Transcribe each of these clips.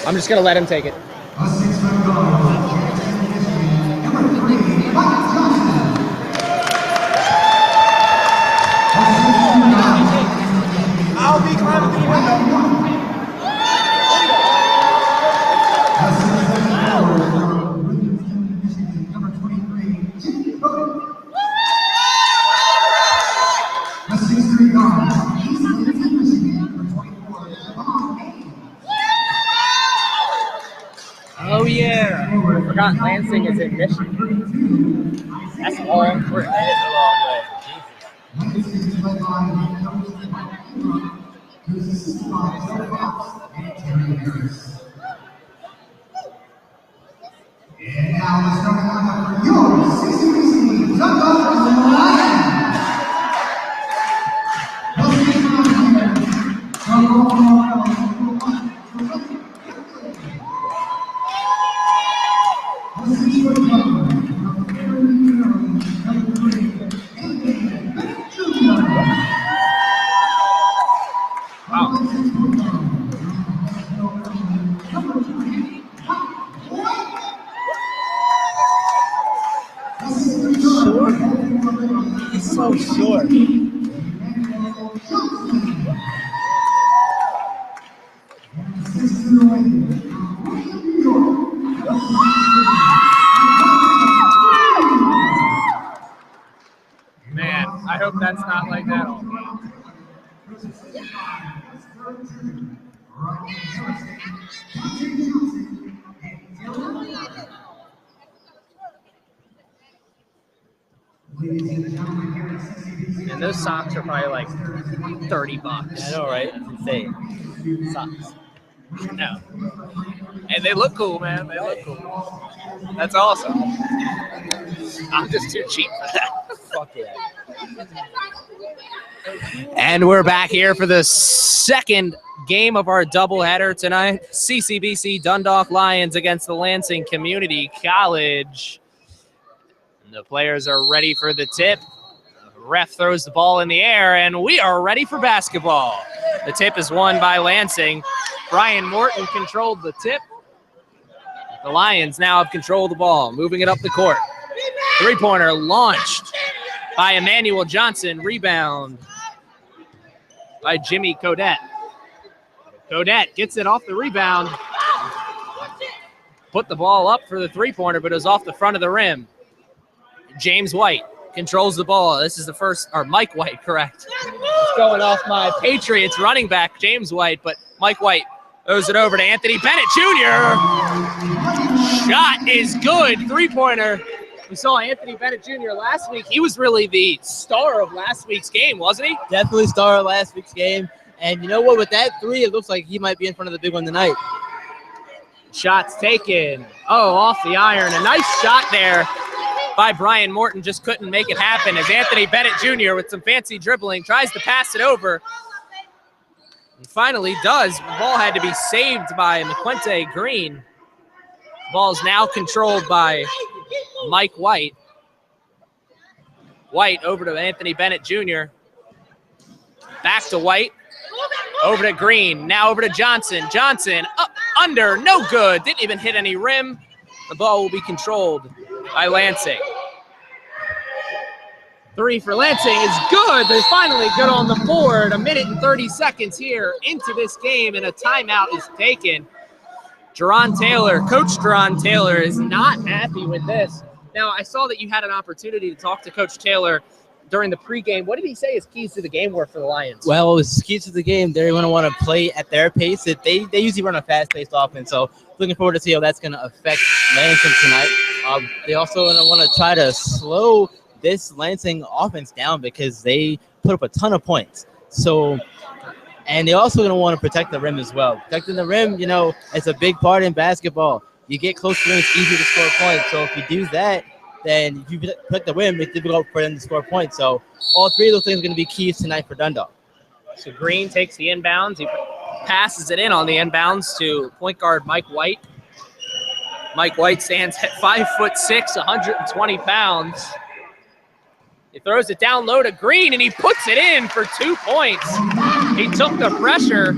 I'm just going to let him take it. I'll be climbing through the window. Oh, yeah. I forgot Lansing is in Michigan. That's long. That is a long way. And now let's start lineup for your CCBC Dundalk Lions. He's so short. Man, I hope that's not like that all game. And those socks are probably like $30. I know, right? It's insane. Sucks. No. And they look cool, man. They look cool. That's awesome. I'm just too cheap for that. Fuck yeah. And we're back here for the second game of our doubleheader tonight. CCBC Dundalk Lions against the Lansing Community College. And the players are ready for the tip. The ref throws the ball in the air, and we are ready for basketball. The tip is won by Lansing. Brian Morton controlled the tip. The Lions now have control of the ball, moving it up the court. Three-pointer launched by Emmanuel Johnson. Rebound by Jimmy Codette. Codette gets it off the rebound. Put the ball up for the three-pointer, but it was off the front of the rim. James White controls the ball. This is the first, or Mike White, correct. It's going off my Patriots running back, James White, but Mike White throws it over to Anthony Bennett Jr. Shot is good. Three-pointer. We saw Anthony Bennett Jr. last week. He was really the star of last week's game, wasn't he? Definitely star of last week's game. And you know what? With that three, it looks like he might be in front of the big one tonight. Shots taken. Oh, off the iron. A nice shot there by Brian Morton. Just couldn't make it happen as Anthony Bennett Jr. with some fancy dribbling tries to pass it over. He finally does. The ball had to be saved by McQuinte Green. The ball is now controlled by Mike White. White over to Anthony Bennett Jr. Back to White. Over to Green. Now over to Johnson. Johnson up, under, no good. Didn't even hit any rim. The ball will be controlled by Lansing. Three for Lansing is good. They're finally good on the board. 1 minute and 30 seconds here into this game, and a timeout is taken. Jerron Taylor, Coach Jerron Taylor, is not happy with this. Now, I saw that you had an opportunity to talk to Coach Taylor during the pregame. What did he say his keys to the game were for the Lions? Well, his keys to the game, they're going to want to play at their pace. They usually run a fast-paced offense, so looking forward to see how that's going to affect Lansing tonight. They also going to want to try to slow this Lansing offense down because they put up a ton of points. So, and they're also going to want to protect the rim as well. Protecting the rim, you know, it's a big part in basketball. You get close to the rim, it's easy to score points. So if you do that, then if you protect the rim, it's difficult for them to score points. So all three of those things are going to be keys tonight for Dundalk. So Green takes the inbounds. He passes it in on the inbounds to point guard Mike White. Mike White stands at 5'6", 120 pounds. He throws it down low to Green, and he puts it in for 2 points. He took the pressure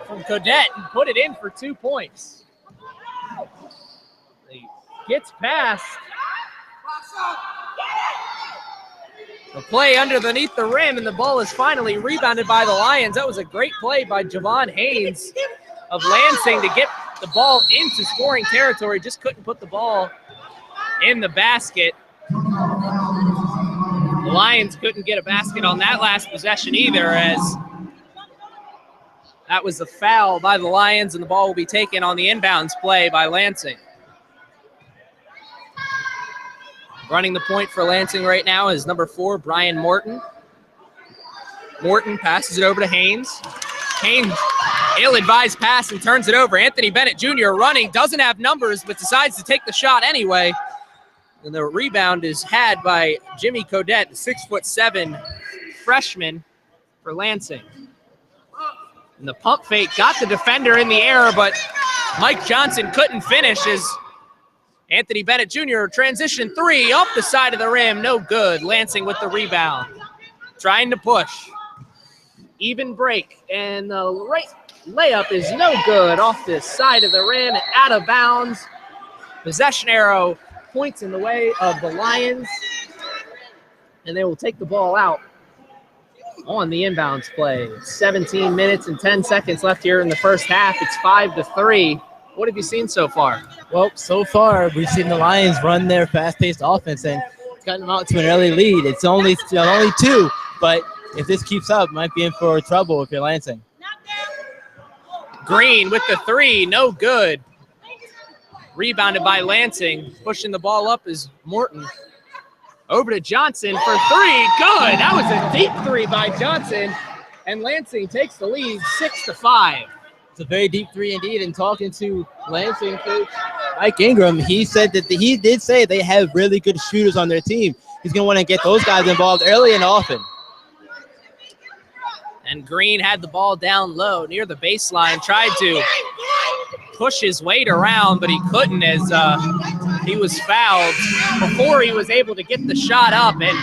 from Cadet and put it in for 2 points. He gets past. The play underneath the rim, and the ball is finally rebounded by the Lions. That was a great play by Javon Haynes of Lansing to get the ball into scoring territory. Just couldn't put the ball in the basket. The Lions couldn't get a basket on that last possession either, as that was a foul by the Lions, and the ball will be taken on the inbounds play by Lansing. Running the point for Lansing right now is number 4, Brian Morton. Morton passes it over to Haynes. Haynes, ill-advised pass and turns it over. Anthony Bennett Jr. running, doesn't have numbers, but decides to take the shot anyway. And the rebound is had by Jimmy Cadet, the 6'7" freshman for Lansing. And the pump fake got the defender in the air, but Mike Johnson couldn't finish as Anthony Bennett Jr. transition 3 off the side of the rim, no good. Lansing with the rebound, trying to push. Even break, and the right layup is no good off this side of the rim, out of bounds. Possession arrow points in the way of the Lions, and they will take the ball out on the inbounds play. 17 minutes and 10 seconds left here in the first half. It's 5-3. What have you seen so far? Well, so far we've seen the Lions run their fast-paced offense, and it's gotten them out to an early lead. It's only 2, but if this keeps up, might be in for trouble if you're Lansing. Green with the 3, no good. Rebounded by Lansing. Pushing the ball up is Morton. Over to Johnson for 3, good. That was a deep 3 by Johnson, and Lansing takes the lead 6-5. It's a very deep 3 indeed, and talking to Lansing coach Mike Ingram, he said that he did say they have really good shooters on their team. He's going to want to get those guys involved early and often. And Green had the ball down low near the baseline, tried to push his weight around, but he couldn't as he was fouled before he was able to get the shot up, and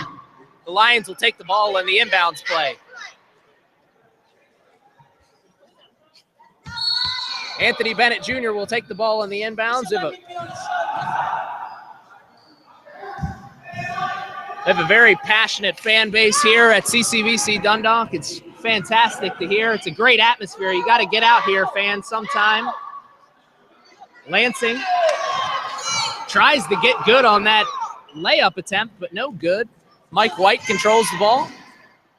the Lions will take the ball in the inbounds play. Anthony Bennett Jr. will take the ball in the inbounds. They have a very passionate fan base here at CCBC Dundalk. It's fantastic to hear. It's a great atmosphere. You got to get out here, fans, sometime. Lansing tries to get good on that layup attempt, but no good. Mike White controls the ball.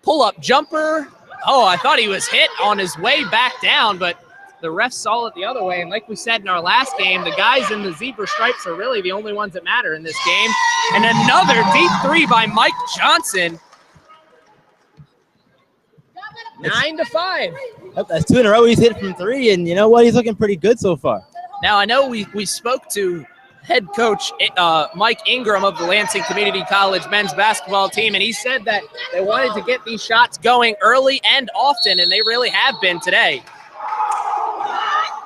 Pull-up jumper. Oh, I thought he was hit on his way back down, but the ref saw it the other way. And like we said in our last game, the guys in the zebra stripes are really the only ones that matter in this game. And another deep 3 by Mike Johnson. 9-5. That's 2 in a row he's hit from 3, and you know what? He's looking pretty good so far. Now, I know we spoke to head coach Mike Ingram of the Lansing Community College men's basketball team, and he said that they wanted to get these shots going early and often, and they really have been today.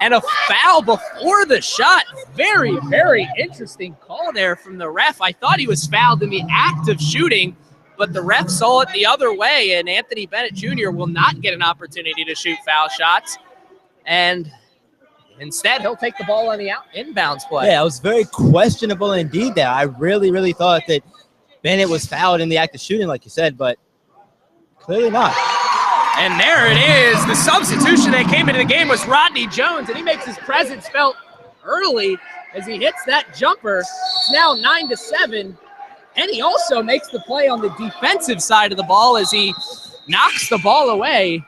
And a foul before the shot. Very, very interesting call there from the ref. I thought he was fouled in the act of shooting, but the ref saw it the other way, and Anthony Bennett Jr. will not get an opportunity to shoot foul shots. And instead, he'll take the ball on the inbounds play. Yeah, it was very questionable indeed there. I really, really thought that Bennett was fouled in the act of shooting, like you said, but clearly not. And there it is. The substitution that came into the game was Rodney Jones, and he makes his presence felt early as he hits that jumper. It's now 9-7, and he also makes the play on the defensive side of the ball as he knocks the ball away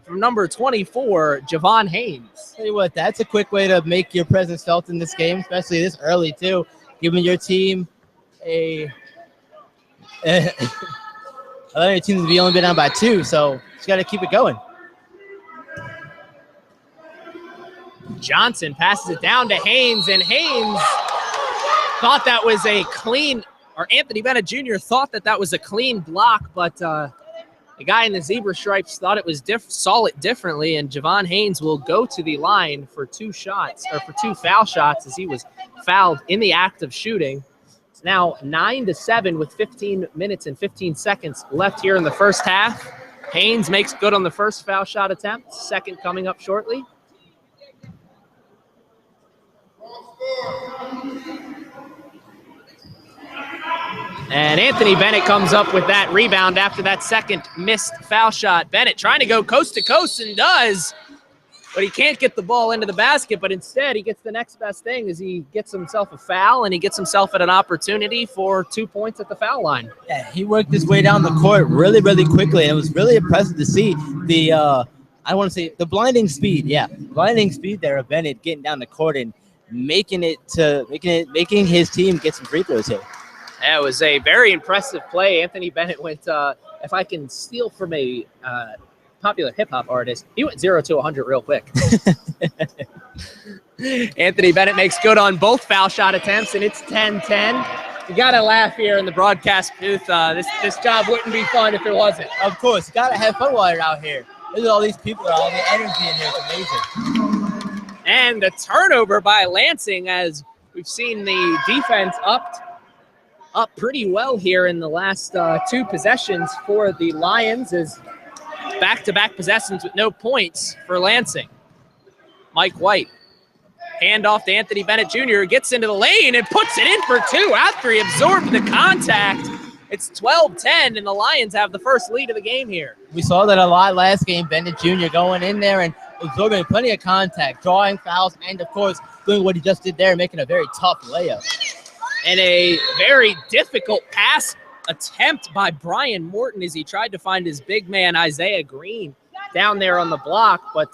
from number 24, Javon Haynes. Tell you what, that's a quick way to make your presence felt in this game, especially this early too, giving your team allowing your team to be only been down by 2, so just got to keep it going. Johnson passes it down to Haynes, and Haynes thought that was a clean, or Anthony Bennett Jr. thought that was a clean block, but the guy in the zebra stripes thought it was saw it differently, and Javon Haynes will go to the line for 2 foul shots as he was fouled in the act of shooting. It's now 9-7 with 15 minutes and 15 seconds left here in the first half. Haynes makes good on the first foul shot attempt, second coming up shortly. And Anthony Bennett comes up with that rebound after that second missed foul shot. Bennett trying to go coast to coast and does, but he can't get the ball into the basket, but instead he gets the next best thing is he gets himself a foul and he gets himself at an opportunity for 2 points at the foul line. Yeah, he worked his way down the court really, really quickly, and it was really impressive to see the, I want to say the blinding speed. Yeah, blinding speed there of Bennett getting down the court and making his team get some free throws here. That was a very impressive play. Anthony Bennett went, if I can steal from a popular hip-hop artist, he went 0 to 100 real quick. Anthony Bennett makes good on both foul shot attempts, and it's 10-10. You got to laugh here in the broadcast booth. This job wouldn't be fun if it wasn't. Of course, you got to have fun while you're out here. Look at all these people, all the energy in here. It's amazing. And the turnover by Lansing, as we've seen the defense up pretty well here in the last 2 possessions for the Lions, is back-to-back possessions with no points for Lansing. Mike White, handoff to Anthony Bennett Jr., gets into the lane and puts it in for 2 after he absorbed the contact. It's 12-10, and the Lions have the first lead of the game here. We saw that a lot last game. Bennett Jr. going in there and absorbing plenty of contact, drawing fouls, and, of course, doing what he just did there, making a very tough layup. And a very difficult pass attempt by Brian Morton as he tried to find his big man, Isaiah Green, down there on the block. But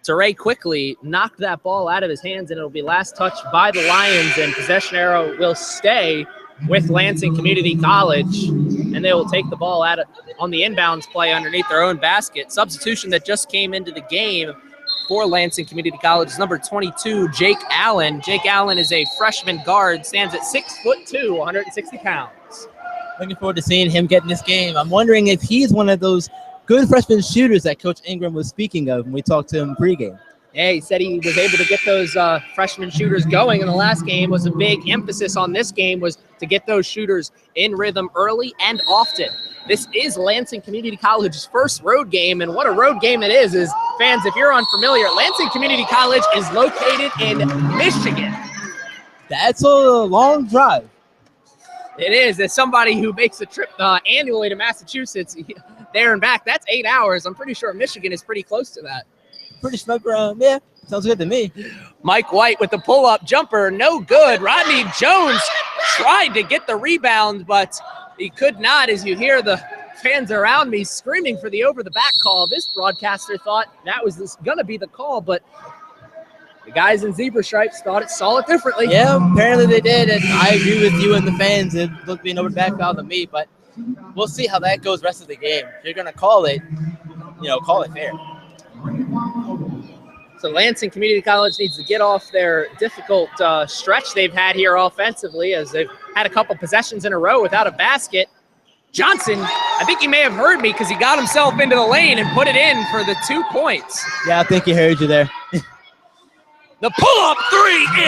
Teray quickly knocked that ball out of his hands, and it'll be last touched by the Lions, and possession arrow will stay with Lansing Community College, and they will take the ball out on the inbounds play underneath their own basket. Substitution that just came into the game for Lansing Community College is number 22, Jake Allen. Jake Allen is a freshman guard, stands at 6'2", 160 pounds. Looking forward to seeing him get in this game. I'm wondering if he's one of those good freshman shooters that Coach Ingram was speaking of when we talked to him pregame. Yeah, he said he was able to get those freshman shooters going in the last game. Was a big emphasis on this game was to get those shooters in rhythm early and often. This is Lansing Community College's first road game, and what a road game it is fans, if you're unfamiliar, Lansing Community College is located in Michigan. That's a long drive. It is. As somebody who makes a trip annually to Massachusetts, there and back, that's 8 hours. I'm pretty sure Michigan is pretty close to that. Pretty sure, yeah, sounds good to me. Mike White with the pull-up jumper, no good. Rodney Jones tried to get the rebound, but he could not, as you hear the fans around me screaming for the over-the-back call. This broadcaster thought that was going to be the call, but the guys in zebra stripes saw it differently. Yeah, apparently they did, and I agree with you and the fans. It looked being over-the-back foul to me, but we'll see how that goes rest of the game. If you're going to call it, call it fair. So Lansing Community College needs to get off their difficult stretch they've had here offensively, as they've had a couple possessions in a row without a basket. Johnson, I think he may have heard me because he got himself into the lane and put it in for the 2 points. Yeah, I think he heard you there. The pull-up 3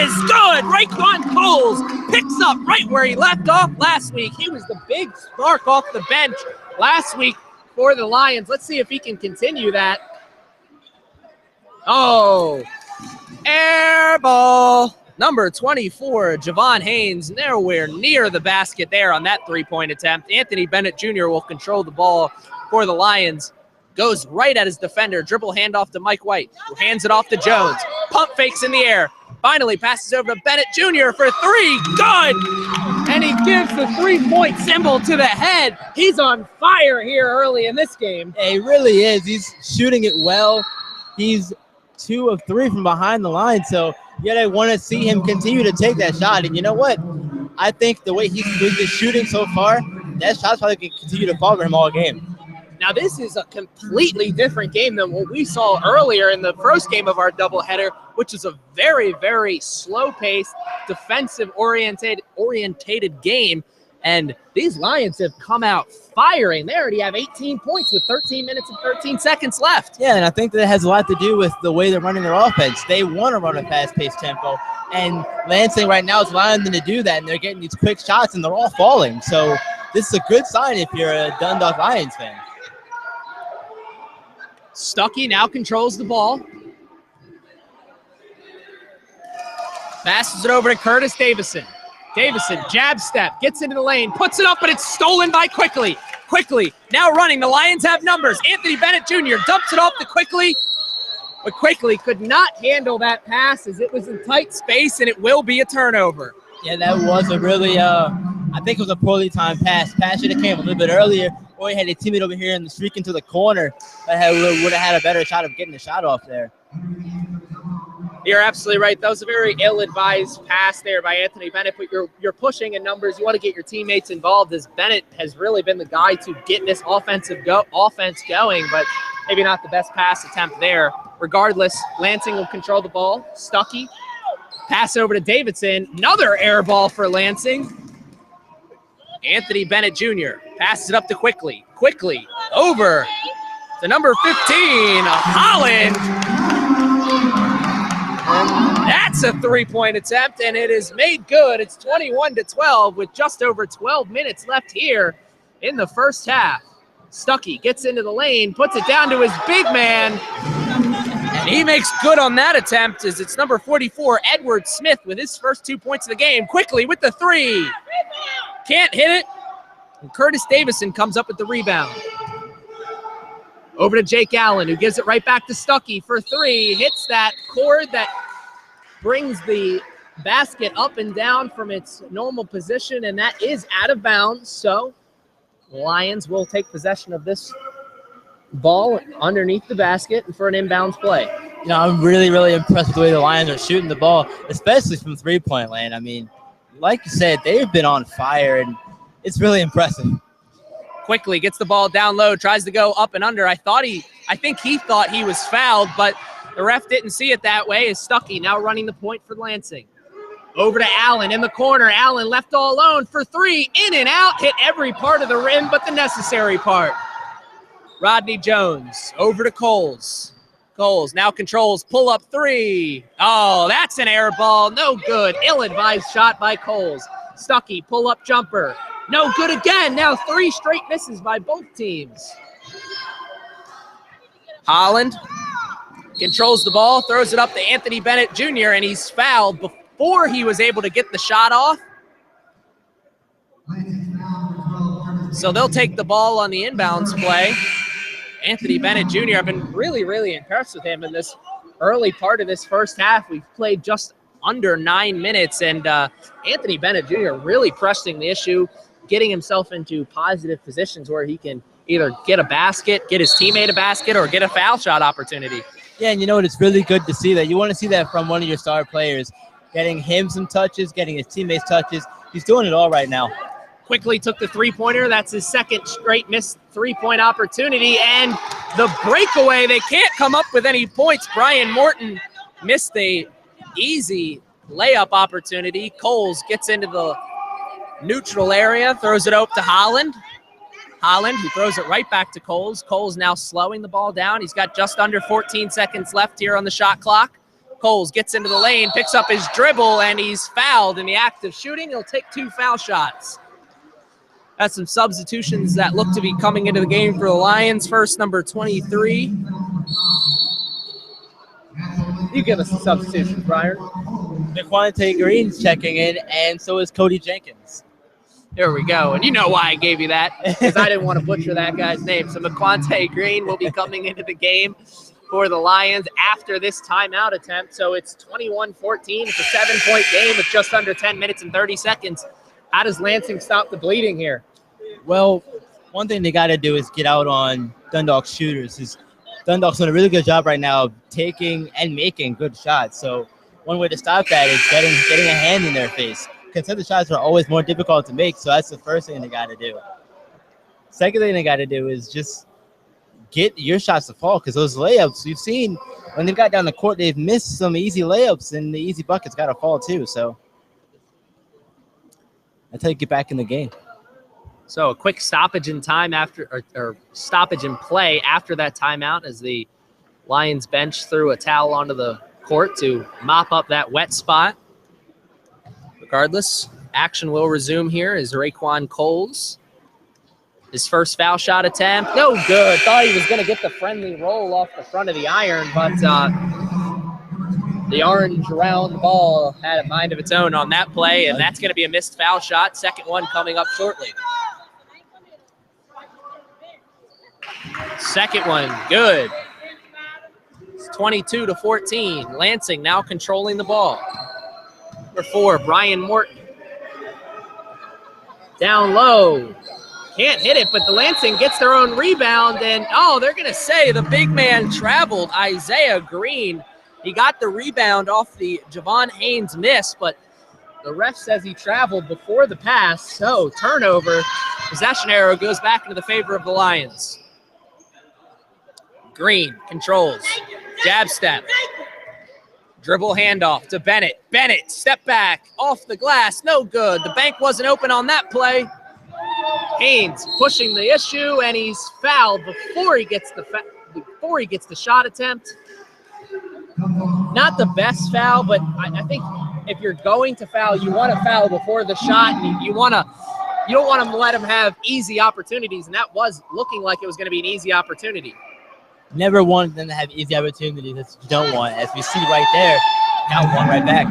is good. Raekwon Coles picks up right where he left off last week. He was the big spark off the bench last week for the Lions. Let's see if he can continue that. Oh, air ball. Number 24, Javon Haynes, nowhere near the basket there on that 3-point attempt. Anthony Bennett Jr. will control the ball for the Lions. Goes right at his defender. Dribble handoff to Mike White, who hands it off to Jones. Pump fakes in the air. Finally passes over to Bennett Jr. for 3. Good! And he gives the 3-point symbol to the head. He's on fire here early in this game. Yeah, he really is. He's shooting it well. He's 2 of 3 from behind the line, so you gotta want to see him continue to take that shot. And you know what? I think the way he's been shooting so far, that shot's probably going to continue to fall for him all game. Now, this is a completely different game than what we saw earlier in the first game of our doubleheader, which is a very, very slow-paced, defensive-oriented game. And these Lions have come out firing. They already have 18 points with 13 minutes and 13 seconds left. Yeah, and I think that has a lot to do with the way they're running their offense. They want to run a fast-paced tempo, and Lansing right now is allowing them to do that, and they're getting these quick shots, and they're all falling. So this is a good sign if you're a Dundalk Lions fan. Stuckey now controls the ball. Passes it over to Curtis Davison. Davison, jab step, gets into the lane, puts it up, but it's stolen by Quickly. Quickly, now running. The Lions have numbers. Anthony Bennett Jr. dumps it off to Quickly, but Quickly could not handle that pass as it was in tight space, and it will be a turnover. Yeah, that was a really, I think it was a poorly timed pass. Pass should have came a little bit earlier, or he had a teammate over here and streak into the corner that would have had a better shot of getting the shot off there. You're absolutely right. That was a very ill-advised pass there by Anthony Bennett, but you're pushing in numbers. You want to get your teammates involved, as Bennett has really been the guy to get this offense going, but maybe not the best pass attempt there. Regardless, Lansing will control the ball. Stuckey, pass over to Davidson. Another air ball for Lansing. Anthony Bennett Jr. passes it up to Quickly. Quickly over to number 15, Holland. And that's a three-point attempt, and it is made good. It's 21-12 with just over 12 minutes left here in the first half. Stuckey gets into the lane, puts it down to his big man, and he makes good on that attempt as it's number 44, Edward Smith, with his first 2 points of the game. Quickly with the three. Can't hit it. And Curtis Davison comes up with the rebound. Over to Jake Allen, who gives it right back to Stuckey for three. Hits that cord that brings the basket up and down from its normal position, and that is out of bounds. So Lions will take possession of this ball underneath the basket for an inbounds play. You know, I'm really, really impressed with the way the Lions are shooting the ball, especially from three-point land. I mean, like you said, they've been on fire, and it's really impressive. Quickly gets the ball down low, tries to go up and under. I think he thought he was fouled, but the ref didn't see it that way. Is Stuckey now running the point for Lansing. Over to Allen in the corner. Allen left all alone for three. In and out. Hit every part of the rim but the necessary part. Rodney Jones over to Coles. Coles now controls pull-up three. Oh, that's an air ball. No good. Ill-advised shot by Coles. Stuckey, pull-up jumper. No good again. Now three straight misses by both teams. Holland controls the ball, throws it up to Anthony Bennett Jr., and he's fouled before he was able to get the shot off. So they'll take the ball on the inbounds play. Anthony Bennett Jr., I've been really, really impressed with him in this early part of this first half. We've played just under 9 minutes, and Anthony Bennett Jr. really pressing the issue, getting himself into positive positions where he can either get a basket, get his teammate a basket, or get a foul shot opportunity. Yeah, and you know what? It's really good to see that. You want to see that from one of your star players, getting him some touches, getting his teammates touches. He's doing it all right now. Quickly took the three-pointer. That's his second straight missed three-point opportunity. And the breakaway, they can't come up with any points. Brian Morton missed the easy layup opportunity. Coles gets into the neutral area, throws it up to Holland. Holland, who throws it right back to Coles. Coles now slowing the ball down. He's got just under 14 seconds left here on the shot clock. Coles gets into the lane, picks up his dribble, and he's fouled in the act of shooting. He'll take 2 foul shots. That's some substitutions that look to be coming into the game for the Lions. First, number 23. You give us the substitutions, Brian. McQuante Green's checking in, and so is Cody Jenkins. There we go. And you know why I gave you that, because I didn't want to butcher that guy's name. So McQuante Green will be coming into the game for the Lions after this timeout attempt. So it's 21-14. It's a 7-point game with just under 10 minutes and 30 seconds. How does Lansing stop the bleeding here? Well, one thing they got to do is get out on Dundalk's shooters. Dundalk's doing a really good job right now of taking and making good shots. So one way to stop that is getting a hand in their face. Contested shots are always more difficult to make, so that's the first thing they got to do. Second thing they got to do is just get your shots to fall, because those layups, we've seen when they've got down the court, they've missed some easy layups, and the easy buckets got to fall too. So that's how you get back in the game. So a quick stoppage in time after, or stoppage in play after that timeout, as the Lions bench threw a towel onto the court to mop up that wet spot. Regardless, action will resume here as Raquan Coles. His first foul shot attempt, no good. Thought he was going to get the friendly roll off the front of the iron, but The orange round ball had a mind of its own on that play, and that's going to be a missed foul shot. Second one coming up shortly. Second one, good. It's 22-14. Lansing now controlling the ball. Number 4, Brian Morton. Down low. Can't hit it, but the Lansing gets their own rebound, and they're going to say the big man traveled, Isaiah Green. He got the rebound off the Javon Haynes miss, but the ref says he traveled before the pass, so turnover. Possession arrow goes back into the favor of the Lions. Green controls, jab step, dribble handoff to Bennett. Bennett, step back, off the glass, no good. The bank wasn't open on that play. Haynes pushing the issue, and he's fouled before he gets the shot attempt. Not the best foul, but I think if you're going to foul, you want to foul before the shot, and you don't want to let him have easy opportunities, and that was looking like it was going to be an easy opportunity. Never want them to have easy opportunities. That's what you don't want. As we see right there, now one right back.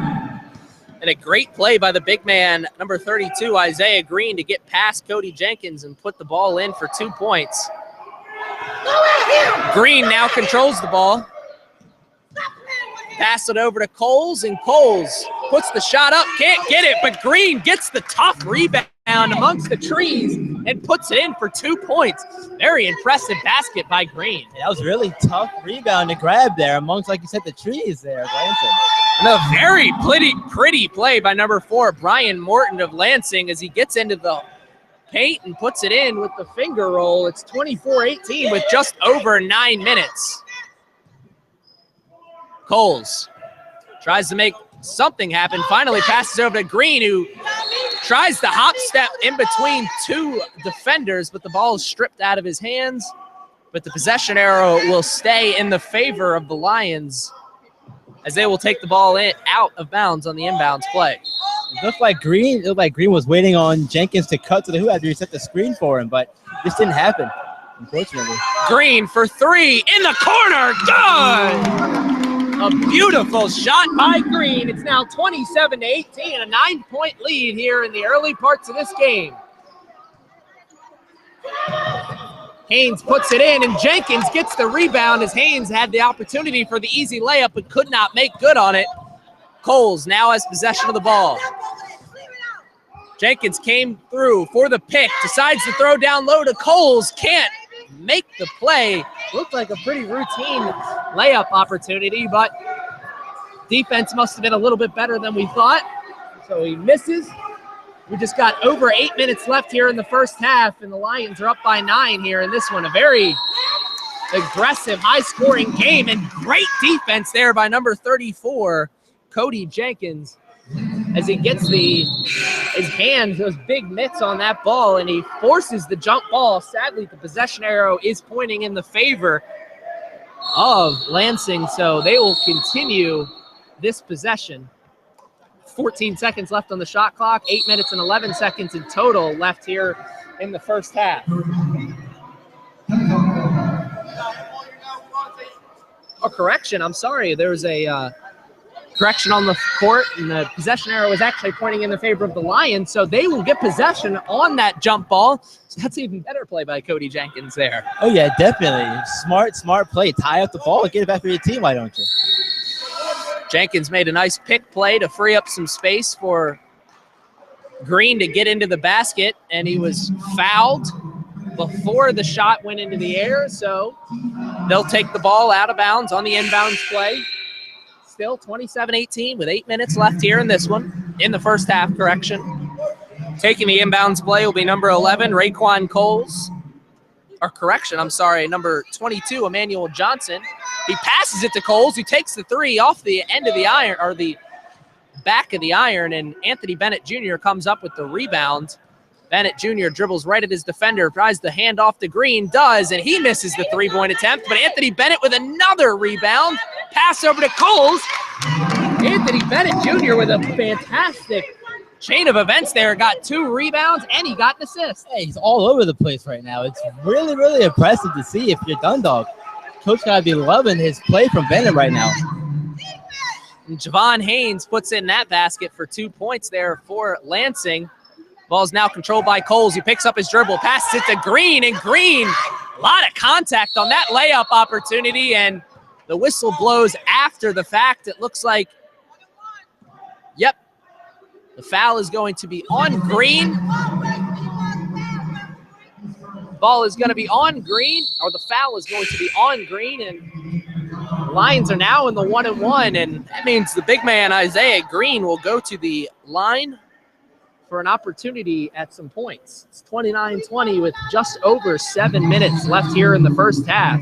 And a great play by the big man, number 32, Isaiah Green, to get past Cody Jenkins and put the ball in for 2 points. Green now controls the ball. Pass it over to Coles, and Coles puts the shot up, can't get it, but Green gets the tough rebound amongst the trees and puts it in for 2 points. Very impressive basket by Green. That was really tough rebound to grab there amongst, like you said, the trees there, Lansing. And a very pretty play by number 4, Brian Morton of Lansing, as he gets into the paint and puts it in with the finger roll. It's 24-18 with just over 9 minutes. Coles tries to make something happen, finally passes over to Green, who tries to hop step in between 2 defenders, but the ball is stripped out of his hands. But the possession arrow will stay in the favor of the Lions, as they will take the ball out of bounds on the inbounds play. It looked like Green was waiting on Jenkins to cut to the hoop after he set the screen for him, but this didn't happen, unfortunately. Green for 3 in the corner, good! A beautiful shot by Green. It's now 27-18, a 9-point lead here in the early parts of this game. Haynes puts it in, and Jenkins gets the rebound as Haynes had the opportunity for the easy layup but could not make good on it. Coles now has possession of the ball. Jenkins came through for the pick, decides to throw down low to Coles, can't make the play. Looked like a pretty routine layup opportunity, but defense must have been a little bit better than we thought. So he misses. We just got over 8 minutes left here in the first half, and the Lions are up by 9 here in this one. A very aggressive, high-scoring game, and great defense there by number 34, Cody Jenkins, as he gets his hands, those big mitts on that ball, and he forces the jump ball. Sadly, the possession arrow is pointing in the favor of Lansing, so they will continue this possession. 14 seconds left on the shot clock, 8 minutes and 11 seconds in total left here in the first half. Oh, correction, I'm sorry. There was a correction on the court, and the possession arrow is actually pointing in the favor of the Lions, so they will get possession on that jump ball. So that's even better play by Cody Jenkins there. Oh, yeah, definitely. Smart play. Tie up the ball and get it back for your team, why don't you? Jenkins made a nice pick play to free up some space for Green to get into the basket, and he was fouled before the shot went into the air, so they'll take the ball out of bounds on the inbounds play. Still 27-18 with 8 minutes left here in this one, in the first half, correction. Taking the inbounds play will be number 11, Raekwon Coles. Or correction, I'm sorry, number 22, Emmanuel Johnson. He passes it to Coles, who takes the 3 off the end of the iron, or the back of the iron, and Anthony Bennett Jr. comes up with the rebound. Bennett Jr. dribbles right at his defender, tries to hand off to Green, does, and he misses the 3-point attempt, but Anthony Bennett with another rebound. Pass over to Coles. Anthony Bennett Jr. with a fantastic chain of events there, got 2 rebounds, and he got an assist. Hey, he's all over the place right now. It's really, really impressive to see if you're Dundalk. Coach got to be loving his play from Bennett right now. And Javon Haynes puts in that basket for 2 points there for Lansing. Ball's now controlled by Coles. He picks up his dribble, passes it to Green, and Green, a lot of contact on that layup opportunity, and the whistle blows after the fact. It looks like, yep, the foul is going to be on Green. Ball is going to be on Green, or the foul is going to be on Green, and Lions are now in the 1-and-1, and that means the big man, Isaiah Green, will go to the line for an opportunity at some points. It's 29-20 with just over 7 minutes left here in the first half.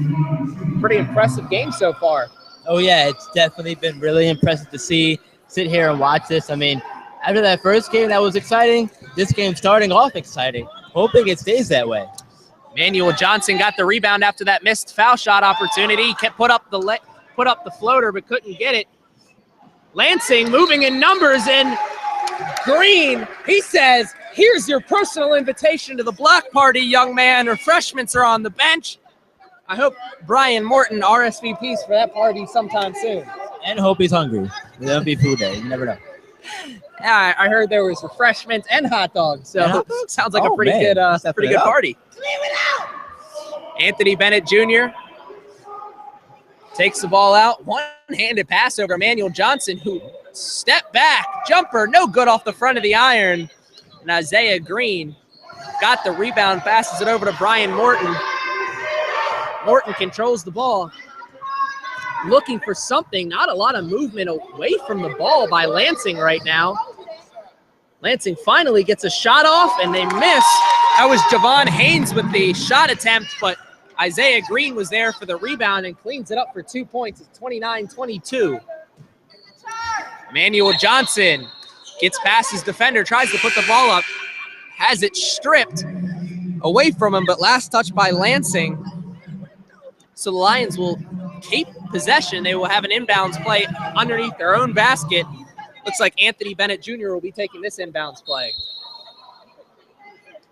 Pretty impressive game so far. Oh, yeah, it's definitely been really impressive to sit here and watch this. I mean, after that first game that was exciting, this game starting off exciting. Hoping it stays that way. Manuel Johnson got the rebound after that missed foul shot opportunity. He kept put up the floater but couldn't get it. Lansing moving in numbers, and Green, he says, here's your personal invitation to the block party, young man. Refreshments are on the bench. I hope Brian Morton RSVPs for that party sometime soon. And hope he's hungry. There'll be food there. You never know. Yeah, I heard there was refreshments and hot dogs, so Yeah. sounds like a pretty good party. Anthony Bennett Jr. takes the ball out. One-handed pass over Emmanuel Johnson, who stepped back. Jumper, no good off the front of the iron. And Isaiah Green got the rebound, passes it over to Brian Morton. Morton controls the ball. Looking for something, not a lot of movement away from the ball by Lansing right now. Lansing finally gets a shot off, and they miss. That was Javon Haynes with the shot attempt, but Isaiah Green was there for the rebound and cleans it up for 2 points. It's 29-22. Emmanuel Johnson gets past his defender, tries to put the ball up, has it stripped away from him, but last touch by Lansing. So the Lions will keep possession. They will have an inbounds play underneath their own basket. Looks like Anthony Bennett Jr. will be taking this inbounds play.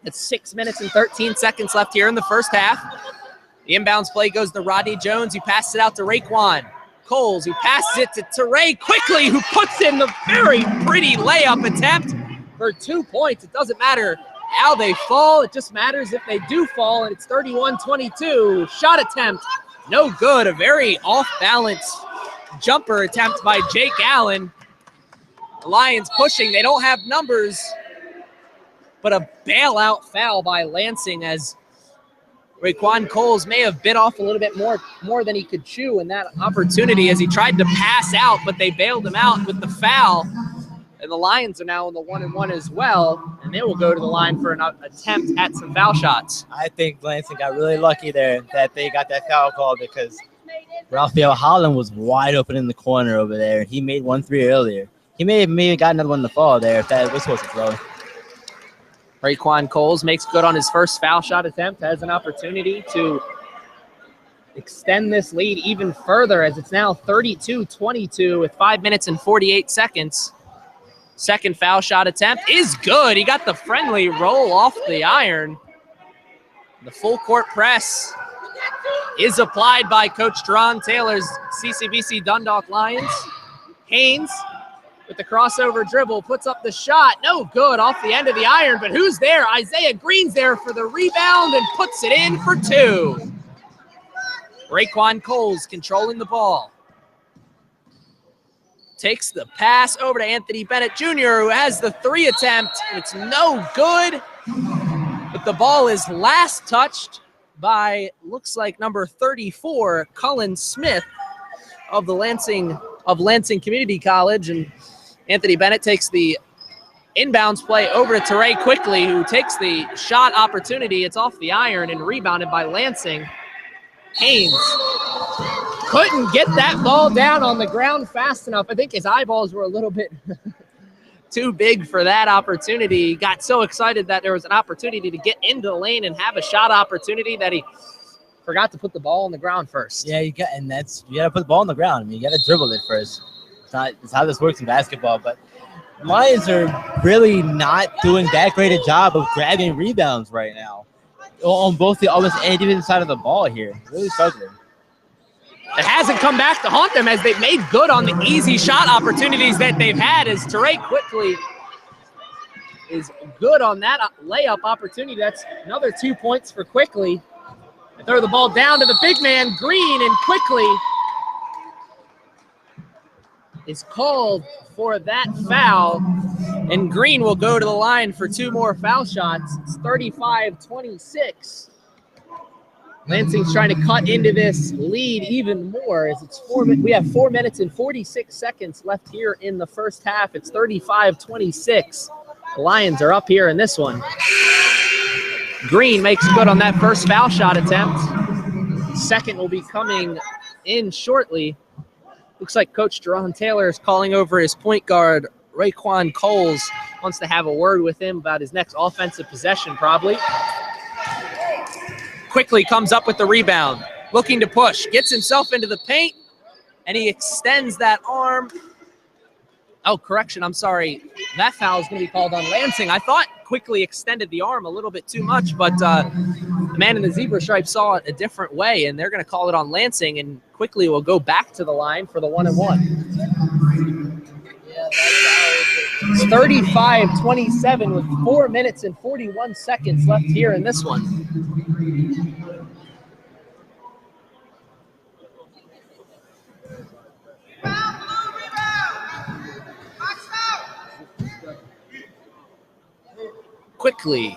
It's 6 minutes and 13 seconds left here in the first half. The inbounds play goes to Rodney Jones. He passes it out to Raekwon Coles, who passes it to Teray quickly, who puts in the very pretty layup attempt for 2 points. It doesn't matter how they fall. It just matters if they do fall, and it's 31-22. Shot attempt, no good. A very off-balance jumper attempt by Jake Allen. The Lions pushing. They don't have numbers, but a bailout foul by Lansing as Raekwon Coles may have bit off a little bit more than he could chew in that opportunity as he tried to pass out, but they bailed him out with the foul. And the Lions are now in the 1-and-1 as well, and they will go to the line for an attempt at some foul shots. I think Lansing got really lucky there that they got that foul call because Raphael Holland was wide open in the corner over there. He made 1-3 earlier. He may have got another one in the fall there if that whistle was thrown. Raekwon Coles makes good on his first foul shot attempt, has an opportunity to extend this lead even further as it's now 32-22 with 5 minutes and 48 seconds. Second foul shot attempt is good. He got the friendly roll off the iron. The full court press is applied by Coach Teron Taylor's CCBC Dundalk Lions. Haynes with the crossover dribble, puts up the shot. No good off the end of the iron, but who's there? Isaiah Green's there for the rebound and puts it in for 2. Raekwon Coles controlling the ball. Takes the pass over to Anthony Bennett Jr., who has the 3 attempt. It's no good, but the ball is last touched by, looks like number 34, Cullen Smith of the Lansing Community College, and Anthony Bennett takes the inbounds play over to Teray quickly, who takes the shot opportunity. It's off the iron and rebounded by Lansing. Haynes couldn't get that ball down on the ground fast enough. I think his eyeballs were a little bit too big for that opportunity. He got so excited that there was an opportunity to get into the lane and have a shot opportunity that he forgot to put the ball on the ground first. Yeah, you got to put the ball on the ground. I mean, you got to dribble it first. It's how this works in basketball, but Lions are really not doing that great a job of grabbing rebounds right now on both the offensive and defensive side of the ball here. Really struggling. It hasn't come back to haunt them as they've made good on the easy shot opportunities that they've had, as Teray quickly is good on that layup opportunity. That's another 2 points for Quickly. They throw the ball down to the big man, Green, and Quickly is called for that foul. And Green will go to the line for 2 more foul shots. It's 35-26. Lansing's trying to cut into this lead even more as we have 4 minutes and 46 seconds left here in the first half. It's 35-26. The Lions are up here in this one. Green makes good on that first foul shot attempt. Second will be coming in shortly. Looks like Coach Jerron Taylor is calling over his point guard, Raekwon Coles. Wants to have a word with him about his next offensive possession, probably. Quickly comes up with the rebound, looking to push, gets himself into the paint, and he extends that arm. Oh, correction, I'm sorry. That foul is going to be called on Lansing. I thought Quickly extended the arm a little bit too much, but the man in the zebra stripe saw it a different way, and they're going to call it on Lansing, and Quickly will go back to the line for the 1-and-1. It's 35-27 with 4 minutes and 41 seconds left here in this one. Quickly,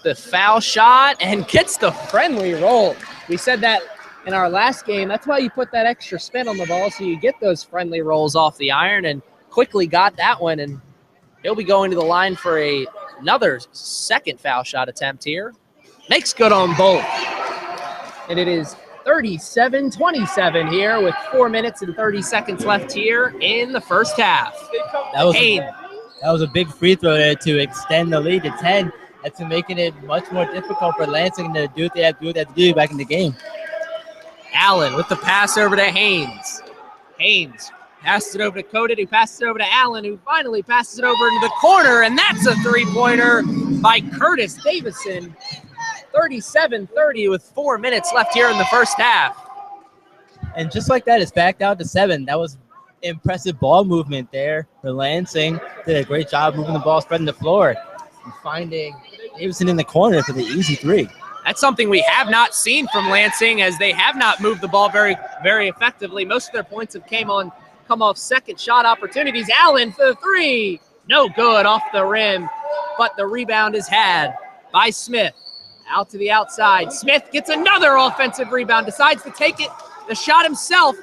the foul shot, and gets the friendly roll. We said that in our last game. That's why you put that extra spin on the ball, so you get those friendly rolls off the iron, and Quickly got that one, and he'll be going to the line for another second foul shot attempt here. Makes good on both. And it is 37-27 here with 4 minutes and 30 seconds left here in the first half. That was a big free throw there to extend the lead to 10. That's making it much more difficult for Lansing to do what they have to do back in the game. Allen with the pass over to Haynes. Haynes passes it over to Codit, who passes it over to Allen, who finally passes it over into the corner, and that's a three-pointer by Curtis Davison. 37-30 with 4 minutes left here in the first half. And just like that, it's back down to 7. That was impressive ball movement there for Lansing. Did a great job moving the ball, spreading the floor, and finding Davison in the corner for the easy 3. That's something we have not seen from Lansing, as they have not moved the ball very, very effectively. Most of their points have come off second shot opportunities. Allen for the 3. No good off the rim, but the rebound is had by Smith. Out to the outside. Smith gets another offensive rebound, decides to take it, the shot himself.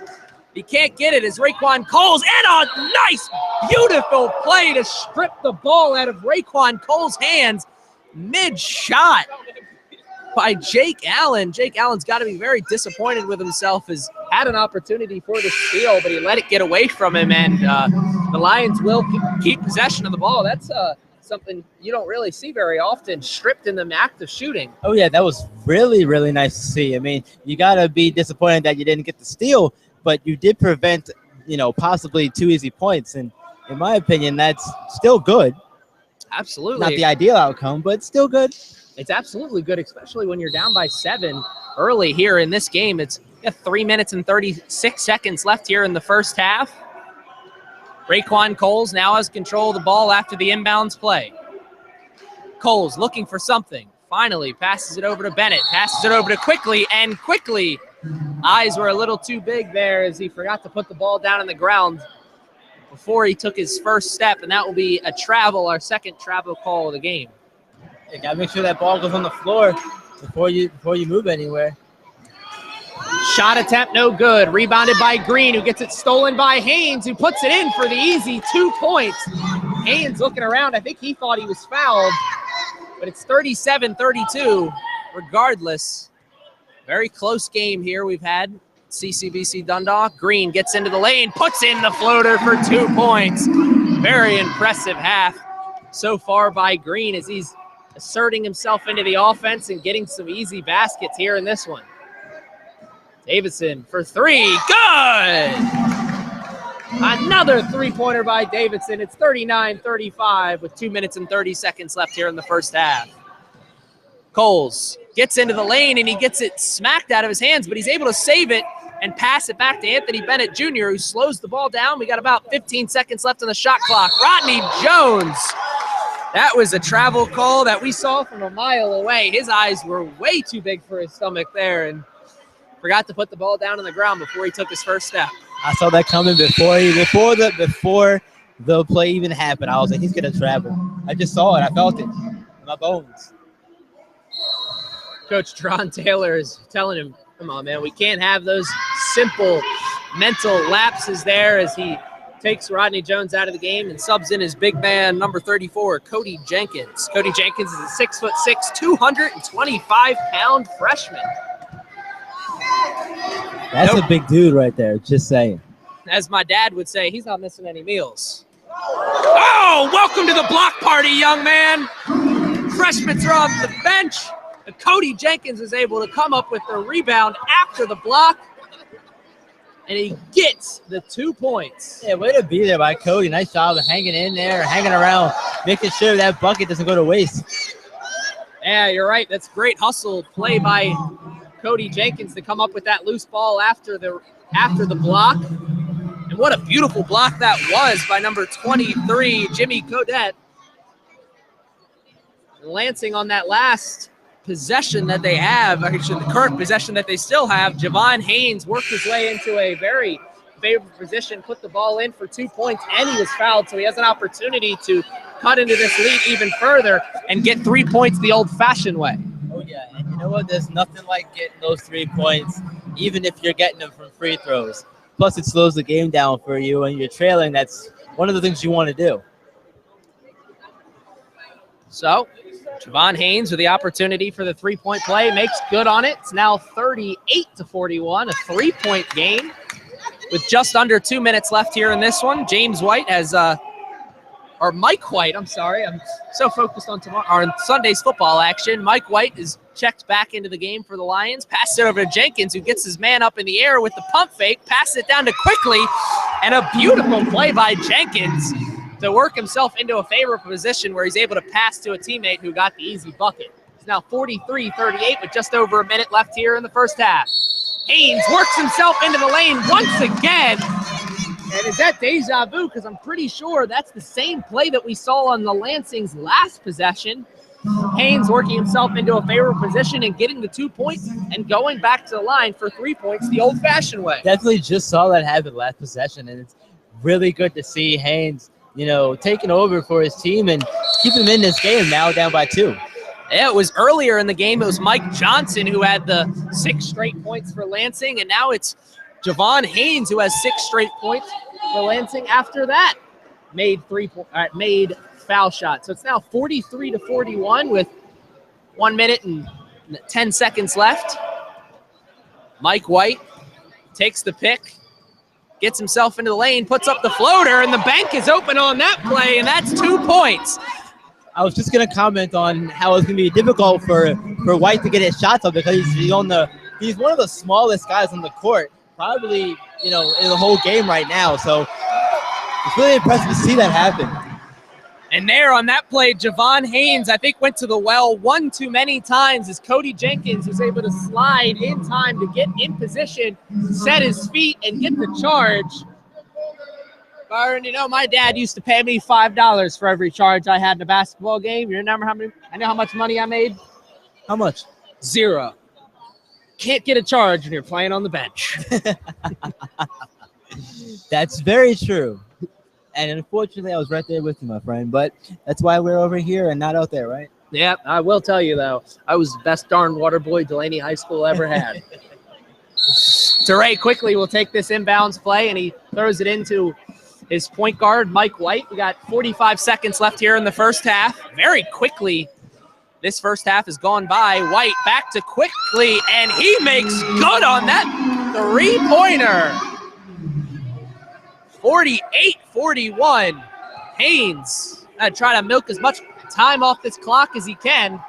He can't get it as Raekwon Coles, and a nice, beautiful play to strip the ball out of Raekwon Coles' hands mid-shot by Jake Allen. Jake Allen's got to be very disappointed with himself. Has had an opportunity for the steal, but he let it get away from him, and the Lions will keep possession of the ball. That's something you don't really see very often, stripped in the act of shooting. Oh, yeah, that was really, really nice to see. I mean, you got to be disappointed that you didn't get the steal, but you did prevent, possibly 2 easy points. And in my opinion, that's still good. Absolutely. Not the ideal outcome, but still good. It's absolutely good, especially when you're down by 7 early here in this game. It's 3 minutes and 36 seconds left here in the first half. Raekwon Coles now has control of the ball after the inbounds play. Coles looking for something. Finally passes it over to Bennett. Passes it over to Quickly, and Quickly, eyes were a little too big there as he forgot to put the ball down on the ground before he took his first step, and that will be a travel, our second travel call of the game. You got to make sure that ball goes on the floor before you move anywhere. Shot attempt no good. Rebounded by Green, who gets it stolen by Haynes, who puts it in for the easy 2 points. Haynes looking around. I think he thought he was fouled, but it's 37-32 regardless. Very close game here we've had. CCBC Dundalk. Green gets into the lane, puts in the floater for 2 points. Very impressive half so far by Green as he's asserting himself into the offense and getting some easy baskets here in this one. Davison for 3, good! Another three-pointer by Davison. It's 39-35 with 2 minutes and 30 seconds left here in the first half. Coles gets into the lane and he gets it smacked out of his hands, but he's able to save it and pass it back to Anthony Bennett Jr., who slows the ball down. We got about 15 seconds left on the shot clock. Rodney Jones. That was a travel call that we saw from a mile away. His eyes were way too big for his stomach there and forgot to put the ball down on the ground before he took his first step. I saw that coming before the play even happened. I was like, he's gonna travel. I just saw it. I felt it in my bones. Coach Tron Taylor is telling him, come on, man, we can't have those simple mental lapses there, as he takes Rodney Jones out of the game and subs in his big man, number 34, Cody Jenkins. Cody Jenkins is a 6'6", 225-pound freshman. That's a big dude right there, just saying. As my dad would say, he's not missing any meals. Oh, welcome to the block party, young man. Freshman throw off the bench. Cody Jenkins is able to come up with the rebound after the block, and he gets the 2 points. Yeah, way to be there by Cody. Nice job of hanging in there, hanging around, making sure that bucket doesn't go to waste. Yeah, you're right. That's great hustle play by Cody Jenkins to come up with that loose ball after the block. And what a beautiful block that was by number 23, Jimmy Codet. Lansing on that last possession that they have, actually the current possession that they still have, Javon Haynes worked his way into a very favorable position, put the ball in for 2 points, and he was fouled, so he has an opportunity to cut into this lead even further and get 3 points the old-fashioned way. Oh, yeah, and you know what? There's nothing like getting those 3 points, even if you're getting them from free throws. Plus, it slows the game down for you, and you're trailing. That's one of the things you want to do. So, Javon Haynes with the opportunity for the three-point play, makes good on it. It's now 38-41, a three-point game with just under 2 minutes left here in this one. James White has, or Mike White, I'm sorry. I'm so focused on Sunday's football action. Mike White is checked back into the game for the Lions. Pass it over to Jenkins, who gets his man up in the air with the pump fake. Pass it down to Quickly, and a beautiful play by Jenkins to work himself into a favorable position where he's able to pass to a teammate who got the easy bucket. It's now 43-38 with just over a minute left here in the first half. Haynes works himself into the lane once again. And is that deja vu? Because I'm pretty sure that's the same play that we saw on the Lansing's last possession. Haynes working himself into a favorable position and getting the 2 points and going back to the line for 3 points the old-fashioned way. Definitely just saw that happen last possession, and it's really good to see Haynes, taking over for his team and keeping them in this game now down by 2. Yeah, it was earlier in the game. It was Mike Johnson who had the 6 straight points for Lansing, and now it's Javon Haynes who has 6 straight points for Lansing. After that, made foul shot. So it's now 43-41 with 1 minute and 10 seconds left. Mike White takes the pick, gets himself into the lane, puts up the floater, and the bank is open on that play, and that's 2 points. I was just going to comment on how it's going to be difficult for White to get his shots up because he's one of the smallest guys on the court, probably, in the whole game right now. So it's really impressive to see that happen. And there on that play, Javon Haynes, I think, went to the well one too many times as Cody Jenkins was able to slide in time to get in position, set his feet, and get the charge. Byron, my dad used to pay me $5 for every charge I had in a basketball game. You remember I know how much money I made? How much? 0. Can't get a charge when you're playing on the bench. That's very true. And unfortunately, I was right there with you, my friend. But that's why we're over here and not out there, right? Yeah, I will tell you, though, I was the best darn water boy Delaney High School ever had. DeRay quickly will take this inbounds play, and he throws it into his point guard, Mike White. We got 45 seconds left here in the first half. Very quickly, this first half has gone by. White back to Quickly, and he makes good on that three-pointer. 48-41. Haynes try to milk as much time off this clock as he can.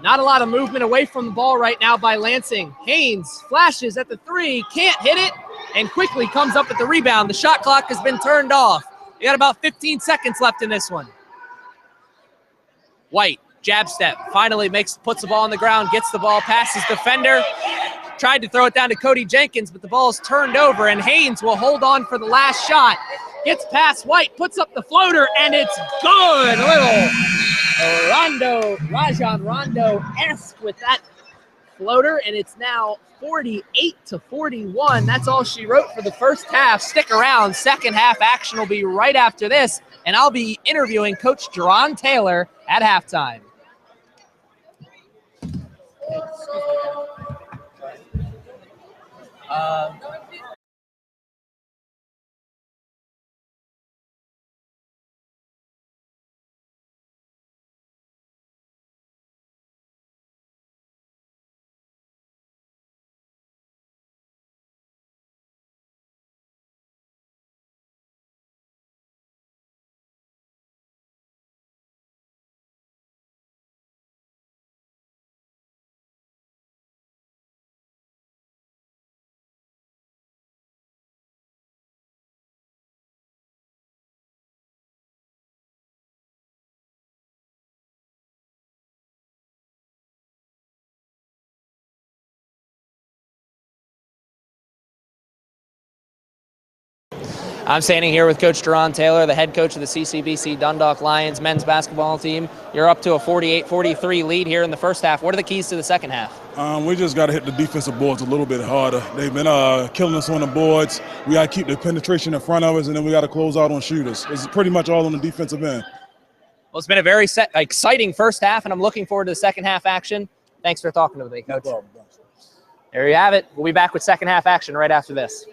Not a lot of movement away from the ball right now by Lansing. Haynes flashes at the 3, can't hit it, and Quickly comes up with the rebound. The shot clock has been turned off. We got about 15 seconds left in this one. White, jab step, finally puts the ball on the ground, gets the ball past his defender, tried to throw it down to Cody Jenkins, but the ball's turned over, and Haynes will hold on for the last shot. Gets past White, puts up the floater, and it's good. Little Rajon Rondo-esque with that floater, and it's now 48-41. That's all she wrote for the first half. Stick around. Second half action will be right after this, and I'll be interviewing Coach Jerron Taylor at halftime. I'm standing here with Coach Jerron Taylor, the head coach of the CCBC Dundalk Lions men's basketball team. You're up to a 48-43 lead here in the first half. What are the keys to the second half? We just got to hit the defensive boards a little bit harder. They've been killing us on the boards. We got to keep the penetration in front of us, and then we got to close out on shooters. It's pretty much all on the defensive end. Well, it's been a very exciting first half, and I'm looking forward to the second half action. Thanks for talking to me, Coach. No problem. There you have it. We'll be back with second half action right after this.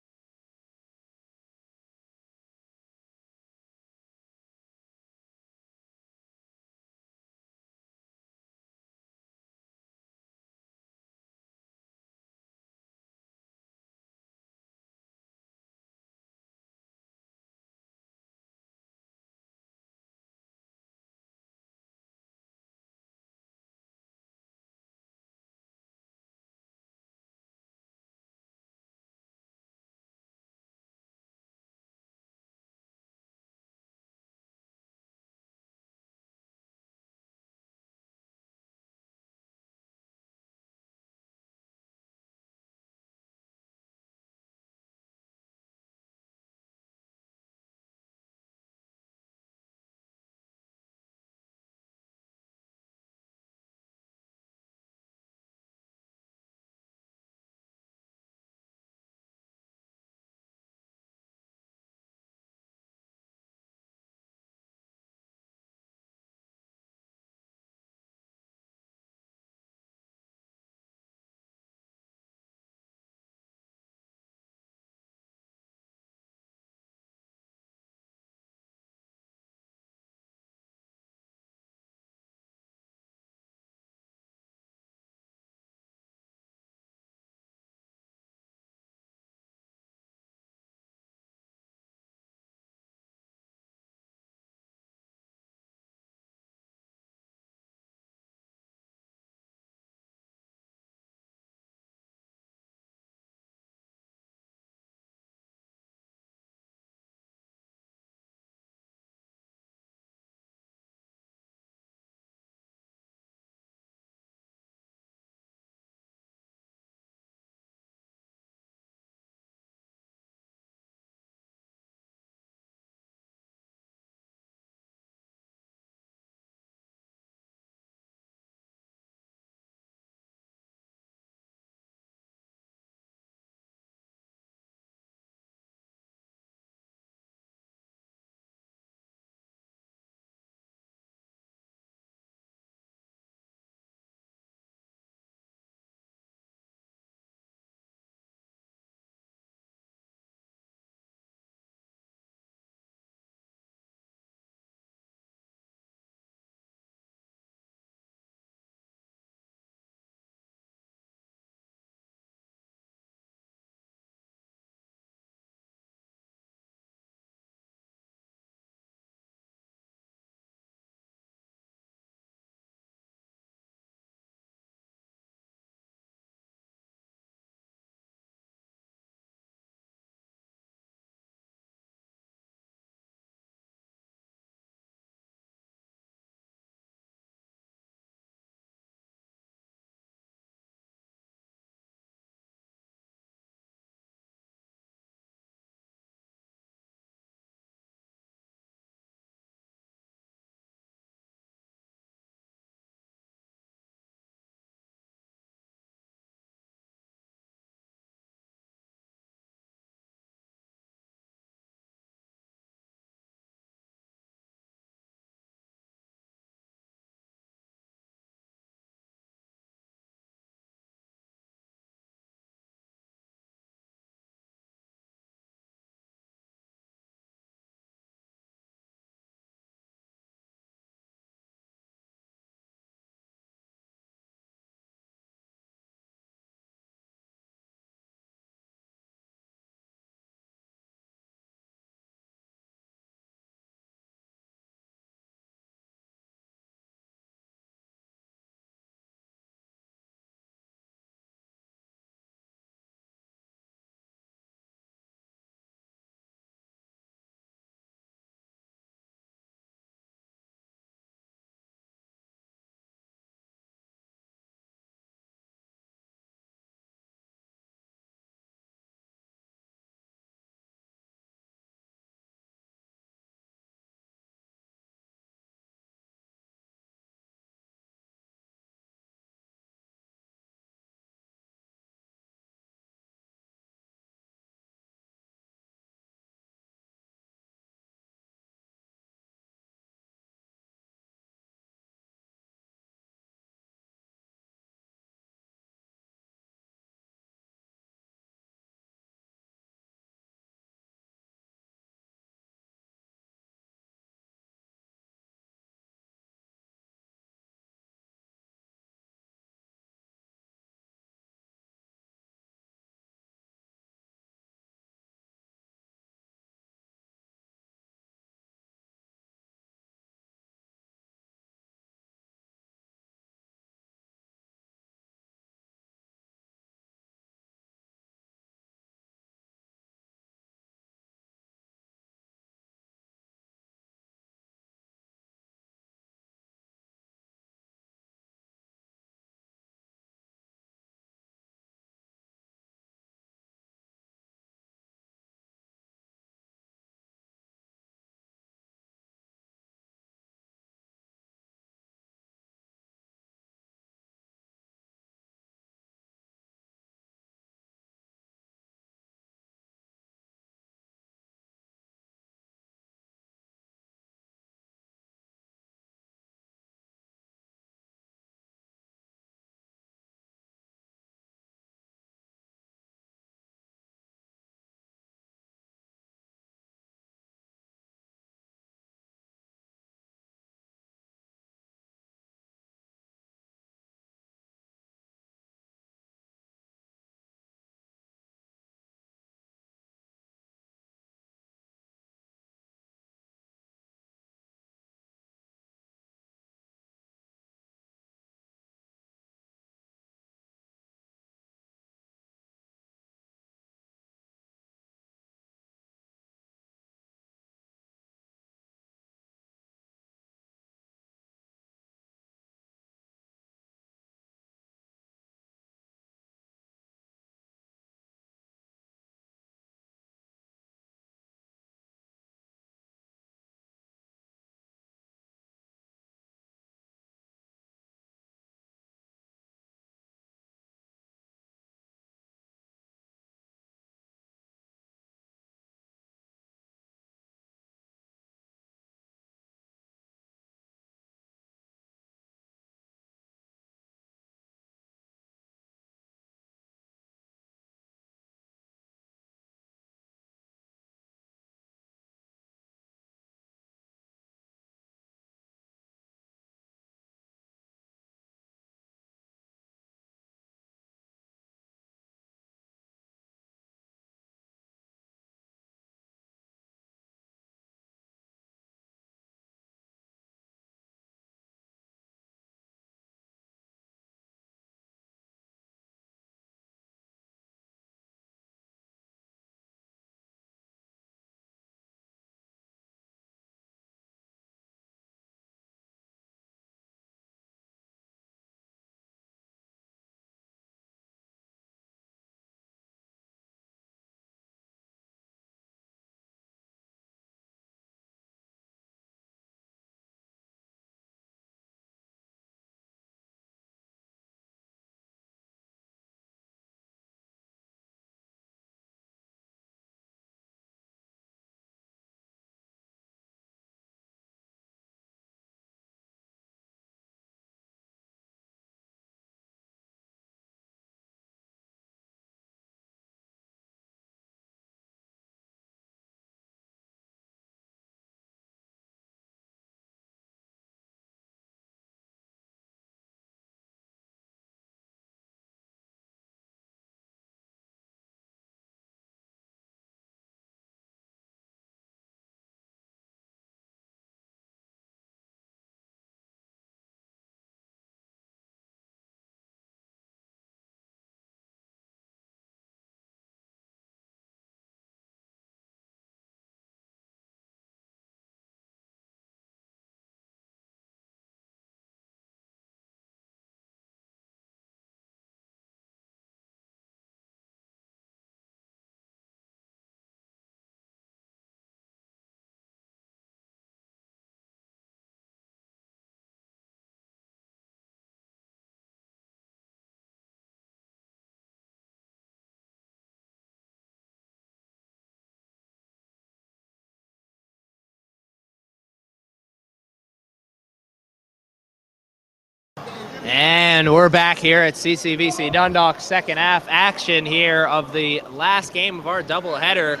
And we're back here at CCBC Dundalk, second half action here of the last game of our doubleheader.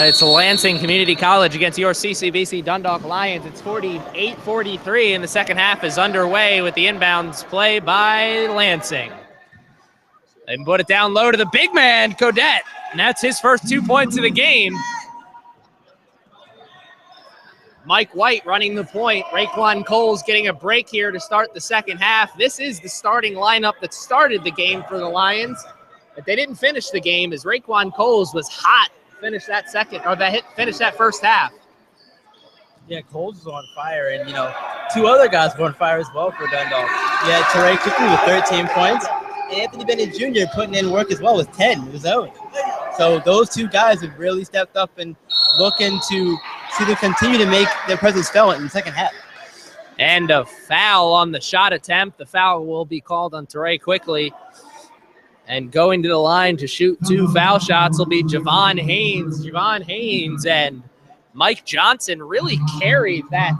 It's Lansing Community College against your CCBC Dundalk Lions. It's 48-43, and the second half is underway with the inbounds play by Lansing. They put it down low to the big man, Codette, and that's his first 2 points of the game. Mike White running the point. Raekwon Cole's getting a break here to start the second half. This is the starting lineup that started the game for the Lions, but they didn't finish the game as Raekwon Cole's was hot. Finish that finish that first half. Yeah, Coles was on fire, and two other guys were on fire as well for Dundalk. Yeah, Teray quickly with 13 points, and Anthony Bennett Jr. putting in work as well with 10 of his own. So those two guys have really stepped up and looking to continue to make their presence felt in the second half. And a foul on the shot attempt. The foul will be called on Teray quickly. And going to the line to shoot 2 foul shots will be Javon Haynes. Javon Haynes and Mike Johnson really carried that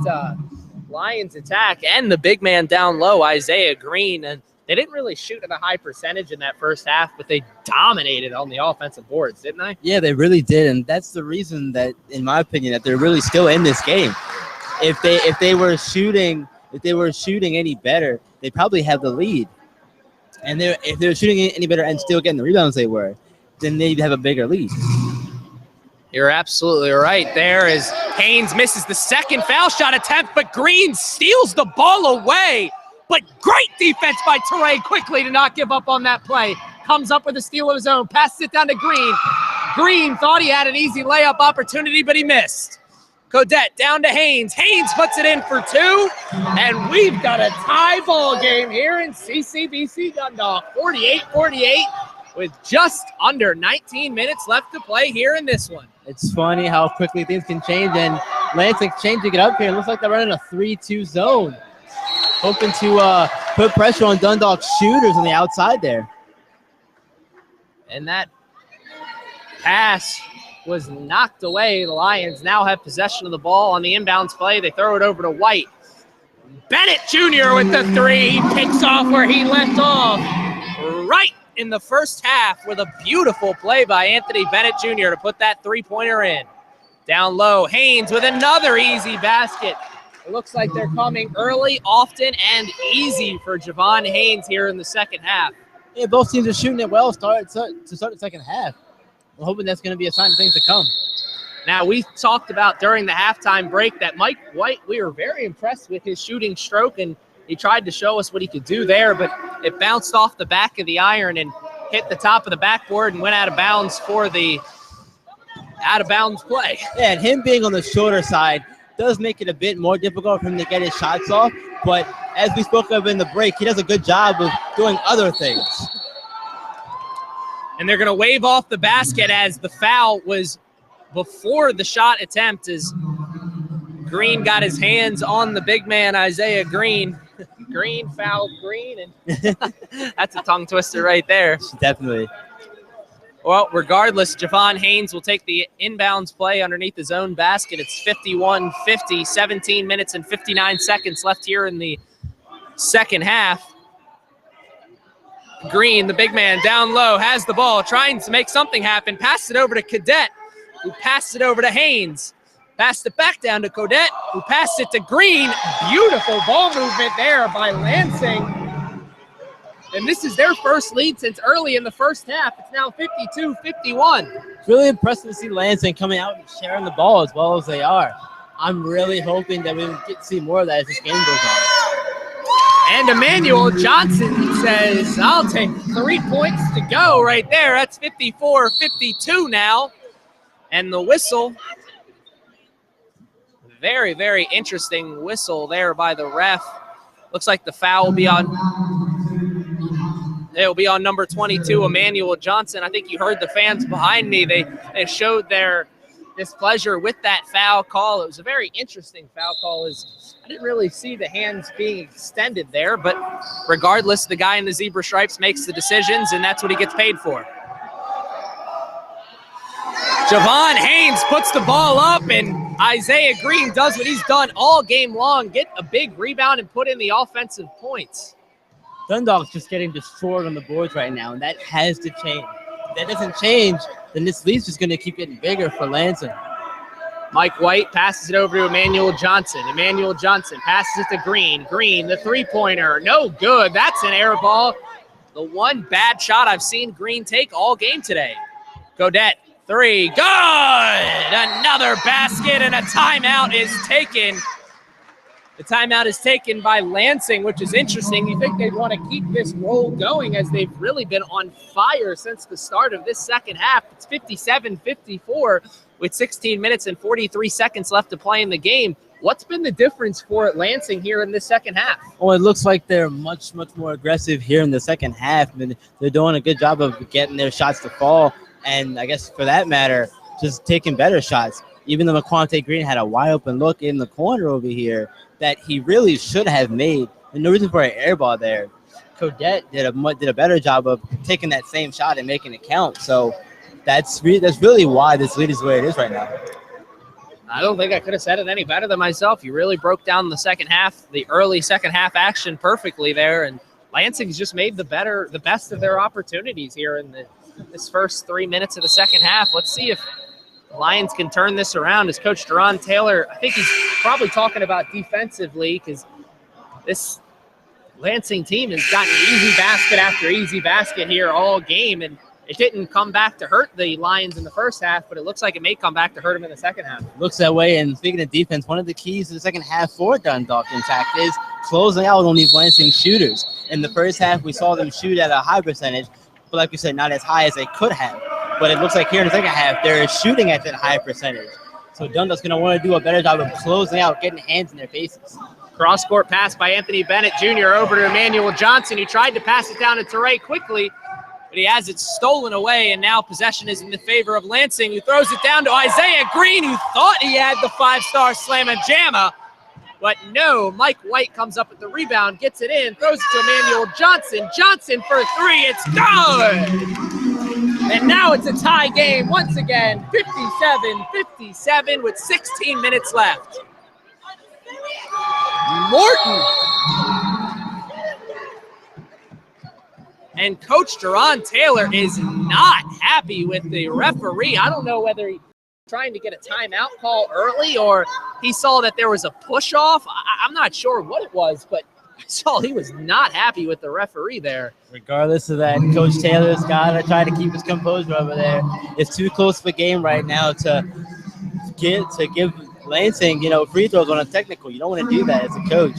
Lions attack and the big man down low, Isaiah Green. And they didn't really shoot at a high percentage in that first half, but they dominated on the offensive boards, didn't they? Yeah, they really did. And that's the reason that, in my opinion, that they're really still in this game. If they were shooting any better, they probably have the lead. And if they were shooting any better and still getting the rebounds they were, then they'd have a bigger lead. You're absolutely right. There is Haynes misses the second foul shot attempt, but Green steals the ball away. But great defense by Teray quickly to not give up on that play. Comes up with a steal of his own, passes it down to Green. Green thought he had an easy layup opportunity, but he missed. Codette down to Haynes. Haynes puts it in for 2, and we've got a tie ball game here in CCBC Dundalk, 48-48, with just under 19 minutes left to play here in this one. It's funny how quickly things can change, and Lansing's changing it up here. It looks like they're running a 3-2 zone, hoping to put pressure on Dundalk's shooters on the outside there. And that pass was knocked away. The Lions now have possession of the ball on the inbounds play. They throw it over to White. Bennett Jr. with the 3. He picks off where he left off right in the first half with a beautiful play by Anthony Bennett Jr. to put that 3-pointer in. Down low, Haynes with another easy basket. It looks like they're coming early, often, and easy for Javon Haynes here in the second half. Yeah, both teams are shooting it well to start the second half. I'm hoping that's going to be a sign of things to come. Now, we talked about during the halftime break that Mike White, we were very impressed with his shooting stroke, and he tried to show us what he could do there, but it bounced off the back of the iron and hit the top of the backboard and went out of bounds for the out-of-bounds play. Yeah, and him being on the shorter side does make it a bit more difficult for him to get his shots off, but as we spoke of in the break, he does a good job of doing other things. And they're going to wave off the basket as the foul was before the shot attempt as Green got his hands on the big man, Isaiah Green. Green fouled Green, and that's a tongue twister right there. Definitely. Well, regardless, Javon Haynes will take the inbounds play underneath his own basket. It's 51-50, 17 minutes and 59 seconds left here in the second half. Green, the big man, down low, has the ball, trying to make something happen. Passes it over to Cadet, who passed it over to Haynes. Passed it back down to Codette, who passed it to Green. Beautiful ball movement there by Lansing. And this is their first lead since early in the first half. It's now 52-51. It's really impressive to see Lansing coming out and sharing the ball as well as they are. I'm really hoping that we get to see more of that as this game goes on. And Emmanuel Johnson says, I'll take 3 points to go right there. That's 54-52 now. And the whistle, very, very interesting whistle there by the ref. Looks like the foul will be on, it'll be on number 22, Emmanuel Johnson. I think you heard the fans behind me. They showed their displeasure with that foul call. It was a very interesting foul call. I didn't really see the hands being extended there, but regardless, the guy in the zebra stripes makes the decisions, and that's what he gets paid for. Javon Haynes puts the ball up, and Isaiah Green does what he's done all game long, get a big rebound and put in the offensive points. Dundalk's just getting destroyed on the boards right now, and that has to change. If that doesn't change, then this lead's just going to keep getting bigger for Lansing. Mike White passes it over to Emmanuel Johnson. Emmanuel Johnson passes it to Green. Green, the three-pointer, no good. That's an air ball. The one bad shot I've seen Green take all game today. Godette, three, good! Another basket, and a timeout is taken. The timeout is taken by Lansing, which is interesting. You think they'd want to keep this roll going as they've really been on fire since the start of this second half. It's 57-54 with 16 minutes and 43 seconds left to play in the game. What's been the difference for Lansing here in this second half? Well, it looks like they're much more aggressive here in the second half. I mean, they're doing a good job of getting their shots to fall, and I guess for that matter, just taking better shots. Even though Quante Green had a wide open look in the corner over here that he really should have made. And no reason for an air ball there. Codette did a better job of taking that same shot and making it count. So that's really why this lead is where it is right now. I don't think I could have said it any better than myself. You really broke down the second half, the early second half action perfectly there, and Lansing's just made the best of their opportunities here in this first 3 minutes of the second half. Let's see if the Lions can turn this around. As Coach Duran Taylor, I think he's probably talking about defensively, because this Lansing team has gotten easy basket after easy basket here all game, and it didn't come back to hurt the Lions in the first half, but it looks like it may come back to hurt them in the second half. Looks that way, and speaking of defense, one of the keys to the second half for Dundalk, in fact, is closing out on these Lansing shooters. In the first half, we saw them shoot at a high percentage, but like we said, not as high as they could have. But it looks like here in the second half, they're shooting at that high percentage. So Dundalk's going to want to do a better job of closing out, getting hands in their faces. Cross-court pass by Anthony Bennett Jr. over to Emmanuel Johnson, who tried to pass it down to Teray quickly, but he has it stolen away, and now possession is in the favor of Lansing, who throws it down to Isaiah Green, who thought he had the five-star slam-and-jamma, but no, Mike White comes up with the rebound, gets it in, throws it to Emmanuel Johnson. Johnson for three, it's good! And now it's a tie game once again, 57-57 with 16 minutes left. Morton. And Coach Duran Taylor is not happy with the referee. I don't know whether he's trying to get a timeout call early or he saw that there was a push-off. I'm not sure what it was, but I saw he was not happy with the referee there. Regardless of that, Coach Taylor's got to try to keep his composure over there. It's too close of a game right now to give Lansing, free throws on a technical. You don't want to do that as a coach.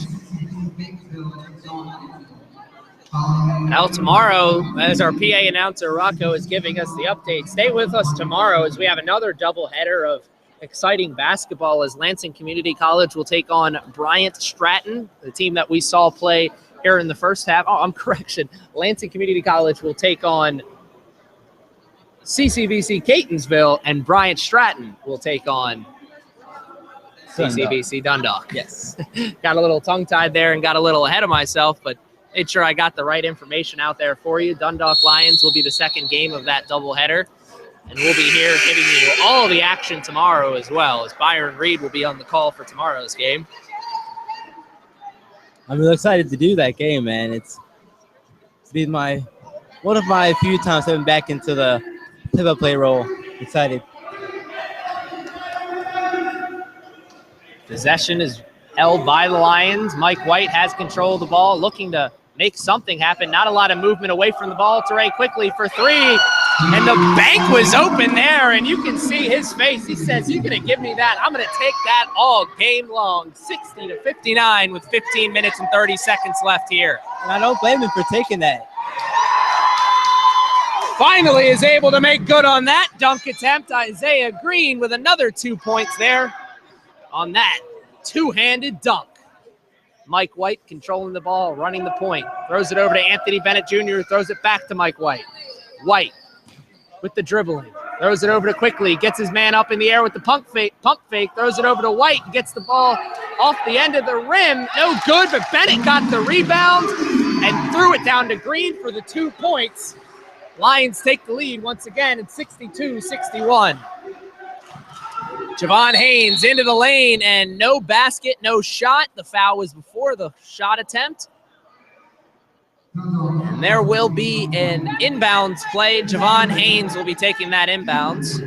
Now tomorrow, as our PA announcer Rocco is giving us the update, stay with us tomorrow as we have another doubleheader of exciting basketball as Lansing Community College will take on Bryant Stratton, the team that we saw play here in the first half. Lansing Community College will take on CCBC Catonsville, and Bryant Stratton will take on CCBC Dundalk. Yes. Got a little tongue-tied there and got a little ahead of myself, but made sure I got the right information out there for you. Dundalk Lions will be the second game of that doubleheader, and we'll be here giving you all the action tomorrow as well, as Byron Reed will be on the call for tomorrow's game. I'm really excited to do that game, man. It's been one of my few times stepping back into the play role. Excited. Possession is held by the Lions. Mike White has control of the ball, looking to make something happen. Not a lot of movement away from the ball. Teray quickly for three, and the bank was open there, and you can see his face. He says, "You're going to give me that. I'm going to take that all game long." 60-59 with 15 minutes and 30 seconds left here. And I don't blame him for taking that. Finally is able to make good on that dunk attempt. Isaiah Green with another 2 points there on that two-handed dunk. Mike White controlling the ball, running the point. Throws it over to Anthony Bennett Jr., who throws it back to Mike White. White with the dribbling. Throws it over to Quickly. Gets his man up in the air with the pump fake. Throws it over to White. Gets the ball off the end of the rim. No good, but Bennett got the rebound and threw it down to Green for the 2 points. Lions take the lead once again at 62-61. Javon Haynes into the lane, and no basket, no shot. The foul was before the shot attempt. And there will be an inbounds play. Javon Haynes will be taking that inbounds.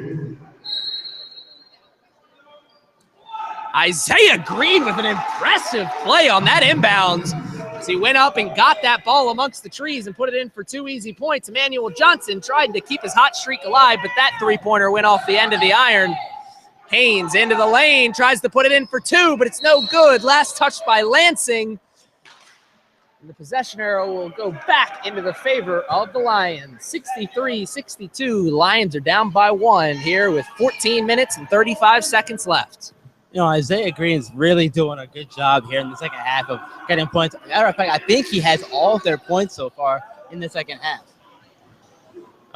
Isaiah Green with an impressive play on that inbounds as he went up and got that ball amongst the trees and put it in for 2 easy points. Emmanuel Johnson tried to keep his hot streak alive, but that three-pointer went off the end of the iron. Haynes into the lane, tries to put it in for 2, but it's no good. Last touch by Lansing. And the possession arrow will go back into the favor of the Lions. 63-62. Lions are down by 1 here with 14 minutes and 35 seconds left. You know, Isaiah Green's really doing a good job here in the second half of getting points. Matter of fact, I think he has all of their points so far in the second half.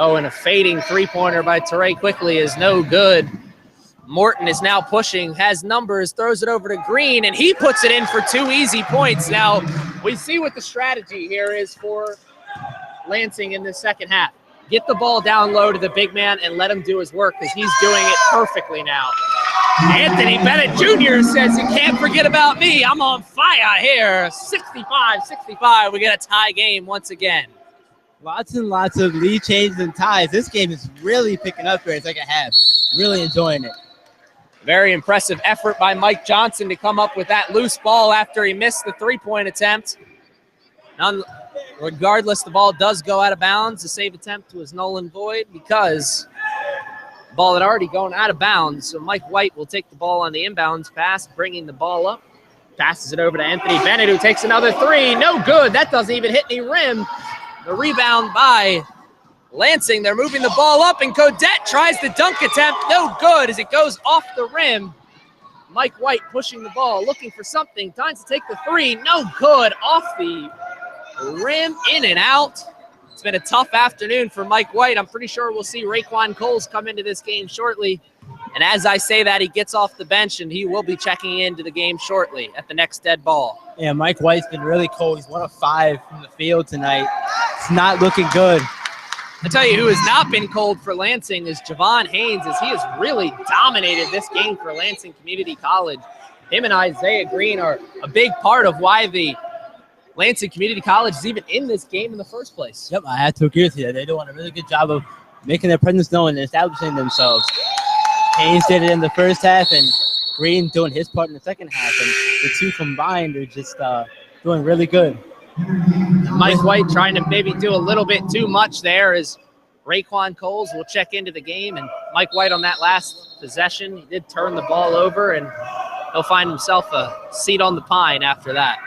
Oh, and a fading three-pointer by Teray quickly is no good. Morton is now pushing, has numbers, throws it over to Green, and he puts it in for 2 easy points. Now, we see what the strategy here is for Lansing in this second half. Get the ball down low to the big man and let him do his work because he's doing it perfectly now. Anthony Bennett Jr. says, you can't forget about me. I'm on fire here. 65-65. We get a tie game once again. Lots and lots of lead changes and ties. This game is really picking up here in the second half. Really enjoying it. Very impressive effort by Mike Johnson to come up with that loose ball after he missed the three-point attempt. Regardless, the ball does go out of bounds. The save attempt was null and void because the ball had already gone out of bounds. So Mike White will take the ball on the inbounds pass, bringing the ball up. Passes it over to Anthony Bennett, who takes another 3. No good. That doesn't even hit any rim. The rebound by Lansing. They're moving the ball up, and Cadet tries the dunk attempt. No good as it goes off the rim. Mike White pushing the ball, looking for something. Time to take the 3. No good. Off the rim, in and out. It's been a tough afternoon for Mike White. I'm pretty sure we'll see Raekwon Coles come into this game shortly. And as I say that, he gets off the bench, and he will be checking into the game shortly at the next dead ball. Yeah, Mike White's been really cold. He's 1 of 5 from the field tonight. It's not looking good. I tell you who has not been cold for Lansing is Javon Haynes, as he has really dominated this game for Lansing Community College. Him and Isaiah Green are a big part of why the Lansing Community College is even in this game in the first place. Yep, I have to agree with you. They're doing a really good job of making their presence known and establishing themselves. Haynes did it in the first half, and Green doing his part in the second half. And the two combined are just doing really good. Mike White trying to maybe do a little bit too much there as Raekwon Coles will check into the game. And Mike White on that last possession, he did turn the ball over, and he'll find himself a seat on the pine after that.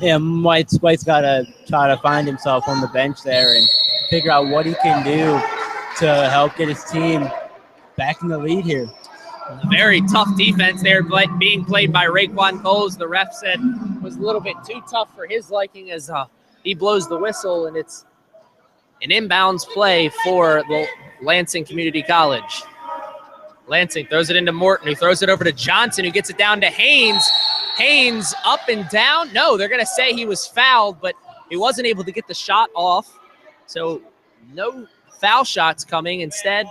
Yeah, White's got to try to find himself on the bench there and figure out what he can do to help get his team back in the lead here. A very tough defense there, but being played by Raekwon Coles, the ref said was a little bit too tough for his liking as he blows the whistle, and it's an inbounds play for the Lansing Community College. Lansing throws it into Morton, who throws it over to Johnson, who gets it down to Haynes. Haynes up and down. No, they're going to say he was fouled, but he wasn't able to get the shot off. So no foul shots coming. Instead,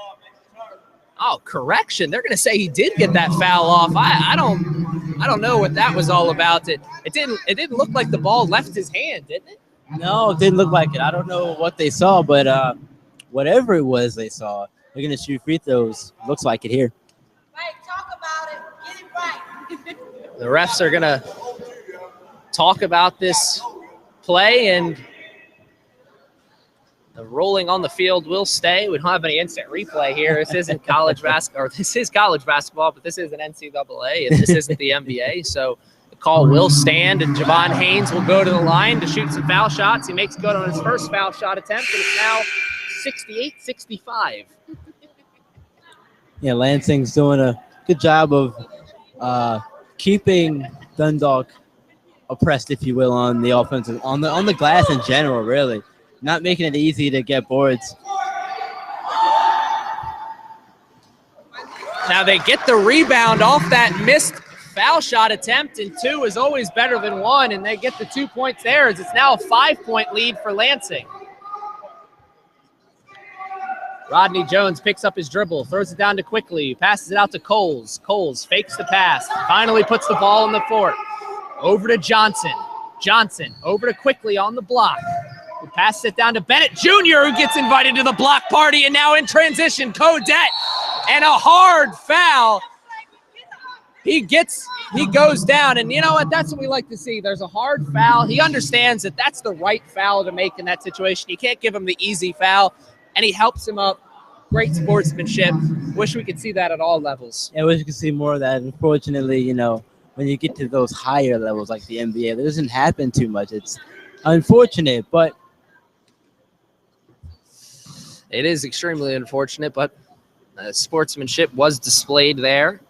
correction. They're going to say he did get that foul off. I don't know what that was all about. It didn't look like the ball left his hand, didn't it? No, it didn't look like it. I don't know what they saw, but whatever it was they saw, they're going to shoot free throws. Looks like it here. Right, talk about it. Get it right. The refs are going to talk about this play, and the rolling on the field will stay. We don't have any instant replay here. This isn't college basketball, or this is college basketball, but this isn't NCAA, and this isn't the NBA. So the call will stand, and Javon Haynes will go to the line to shoot some foul shots. He makes good on his first foul shot attempt, and it's now 68-65. Yeah, Lansing's doing a good job of keeping Dundalk oppressed, if you will, on the offensive, on the glass in general, really. Not making it easy to get boards. Now they get the rebound off that missed foul shot attempt, and 2 is always better than 1, and they get the 2 points there as it's now a 5-point lead for Lansing. Rodney Jones picks up his dribble, throws it down to Quickly, passes it out to Coles. Coles fakes the pass, finally puts the ball in the fort. Over to Johnson. Johnson over to Quickly on the block. Passes it down to Bennett Jr., who gets invited to the block party, and now in transition, Codette, and a hard foul. He goes down, and you know what? That's what we like to see. There's a hard foul. He understands that that's the right foul to make in that situation. You can't give him the easy foul, and he helps him up. Great sportsmanship. Wish we could see that at all levels. I wish we could see more of that. Unfortunately, you know, when you get to those higher levels like the NBA, that doesn't happen too much. It's unfortunate, but it is extremely unfortunate, but sportsmanship was displayed there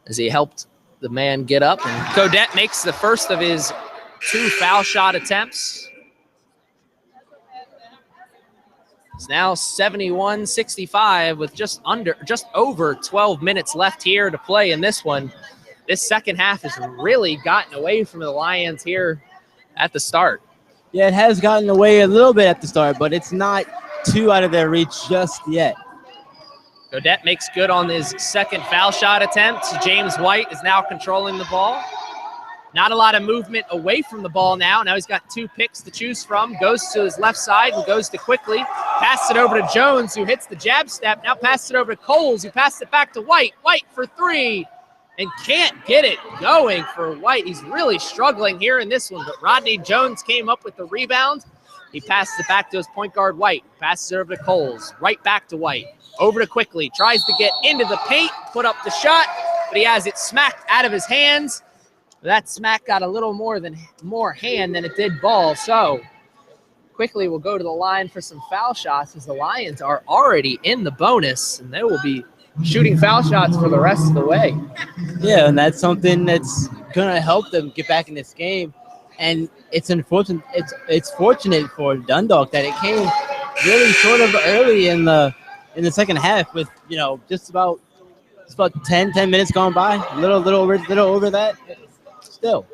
as he helped the man get up. And Codette makes the first of his 2 foul shot attempts. It's now 71-65 with just over 12 minutes left here to play in this one. This second half has really gotten away from the Lions here at the start. yeah, it has gotten away a little bit at the start, but it's not too out of their reach just yet. Codette makes good on his second foul shot attempt. James White is now controlling the ball. Not a lot of movement away from the ball now. Now he's got 2 picks to choose from. Goes to his left side and goes to Quickly. Passes it over to Jones, who hits the jab step. Now passes it over to Coles, who passes it back to White. White for 3 and can't get it going for White. He's really struggling here in this one, but Rodney Jones came up with the rebound. He passes it back to his point guard, White. Passes it over to Coles. Right back to White. Over to Quickly. Tries to get into the paint, put up the shot, but he has it smacked out of his hands. That smack got a little more hand than it did ball. So Quickly will go to the line for some foul shots as the Lions are already in the bonus, and they will be shooting foul shots for the rest of the way. Yeah, and that's something that's going to help them get back in this game. And it's unfortunate. It's fortunate for Dundalk that it came really sort of early in the second half with, you know, just about 10 minutes gone by, a little over that. Still,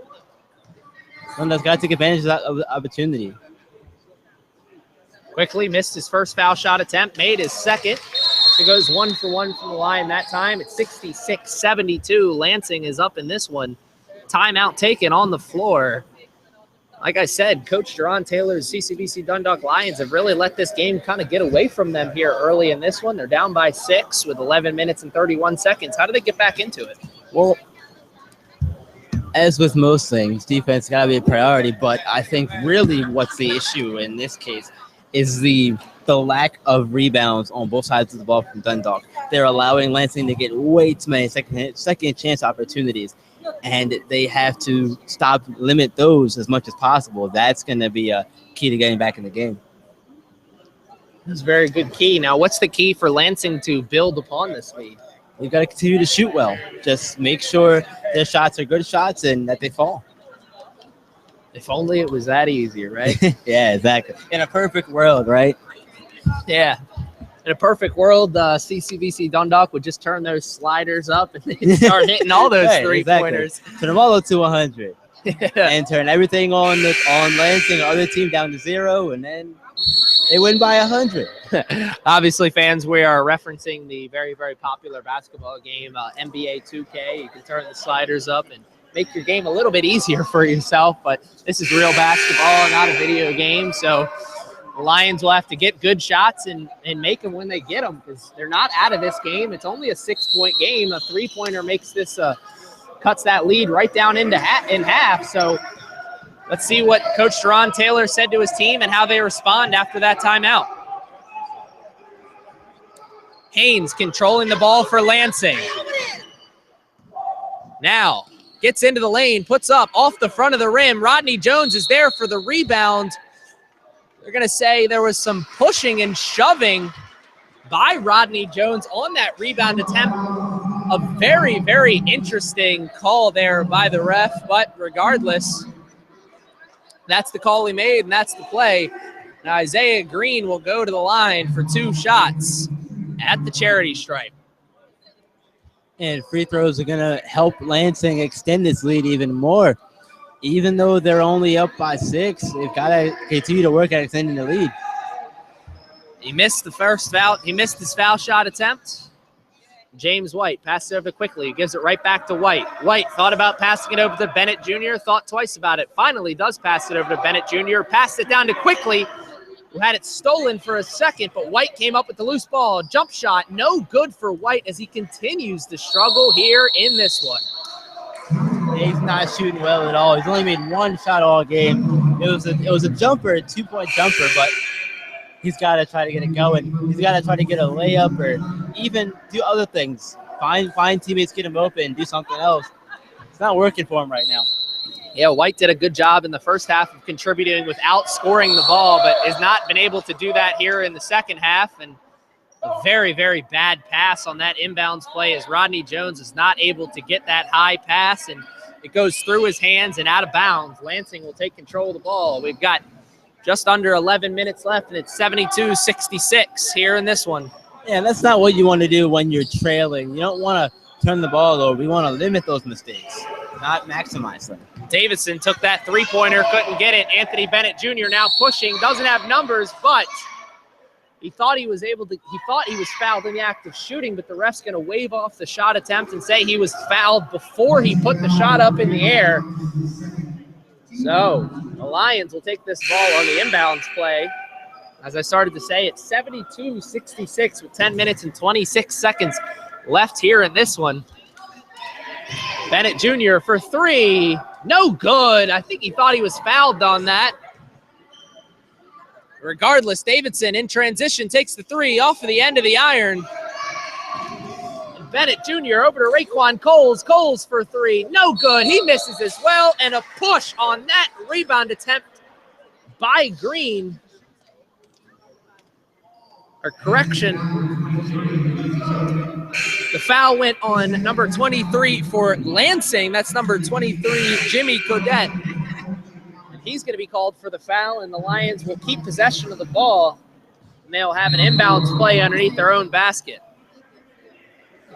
Dundalk's got to take advantage of that opportunity. Quickly missed his first foul shot attempt, made his second. So goes 1 for 1 from the line that time. It's 66-72. Lansing is up in this one. Timeout taken on the floor. Like I said, Coach Jerron Taylor's CCBC Dundalk Lions have really let this game kind of get away from them here early in this one. They're down by 6 with 11 minutes and 31 seconds. How do they get back into it? Well, as with most things, defense got to be a priority, but I think really what's the issue in this case is the lack of rebounds on both sides of the ball from Dundalk. They're allowing Lansing to get way too many second chance opportunities, and they have to limit those as much as possible. That's going to be a key to getting back in the game. That's a very good key. Now, what's the key for Lansing to build upon this lead? We've got to continue to shoot well. Just make sure their shots are good shots and that they fall. If only it was that easy, right? Yeah, exactly. In a perfect world, right? Yeah. In a perfect world, CCBC Dundalk would just turn those sliders up and they'd start hitting all those Right, three-pointers. Exactly. Turn them all up to 100. Yeah. And turn everything on Lansing, the other team down to 0, and then they win by 100. Obviously, fans, we are referencing the very, very popular basketball game, NBA 2K. You can turn the sliders up and make your game a little bit easier for yourself, but this is real basketball, not a video game, so the Lions will have to get good shots and make them when they get them because they're not out of this game. It's only a 6-point game. A three-pointer makes this cuts that lead right down into in half. So let's see what Coach Jerron Taylor said to his team and how they respond after that timeout. Haynes controlling the ball for Lansing. Now gets into the lane, puts up off the front of the rim. Rodney Jones is there for the rebound. They're going to say there was some pushing and shoving by Rodney Jones on that rebound attempt. A very, very interesting call there by the ref, but regardless, that's the call he made, and that's the play. Now Isaiah Green will go to the line for 2 shots at the charity stripe. And free throws are going to help Lansing extend this lead even more. Even though they're only up by 6, they've got to continue to work at extending the lead. He missed the first foul. He missed his foul shot attempt. James White passes it over quickly. He gives it right back to White. White thought about passing it over to Bennett Jr., thought twice about it. Finally does pass it over to Bennett Jr., passed it down to Quickly, who had it stolen for a second, but White came up with the loose ball. Jump shot, no good for White as he continues to struggle here in this one. He's not shooting well at all. He's only made one shot all game. It was a jumper, a 2-point jumper, but he's got to try to get it going. He's got to try to get a layup or even do other things. Find teammates, get him open, do something else. It's not working for him right now. Yeah, White did a good job in the first half of contributing without scoring the ball, but has not been able to do that here in the second half. And a very, very bad pass on that inbounds play as Rodney Jones is not able to get that high pass, and it goes through his hands and out of bounds. Lansing will take control of the ball. We've got just under 11 minutes left, and it's 72-66 here in this one. Yeah, that's not what you want to do when you're trailing. You don't want to turn the ball over. We want to limit those mistakes, not maximize them. Davidson took that three-pointer, couldn't get it. Anthony Bennett Jr. now pushing, doesn't have numbers, but he thought he was fouled in the act of shooting, but the ref's going to wave off the shot attempt and say he was fouled before he put the shot up in the air. So the Lions will take this ball on the inbounds play. As I started to say, it's 72-66 with 10 minutes and 26 seconds left here in this one. Bennett Jr. for three. No good. I think he thought he was fouled on that. Regardless, Davidson in transition takes the three off of the end of the iron. And Bennett Jr. over to Raekwon Coles. Coles for three. No good. He misses as well. And a push on that rebound attempt by Green. Or correction. The foul went on number 23 for Lansing. That's number 23, Jimmy Caudette. And he's going to be called for the foul, and the Lions will keep possession of the ball. And they'll have an inbounds play underneath their own basket.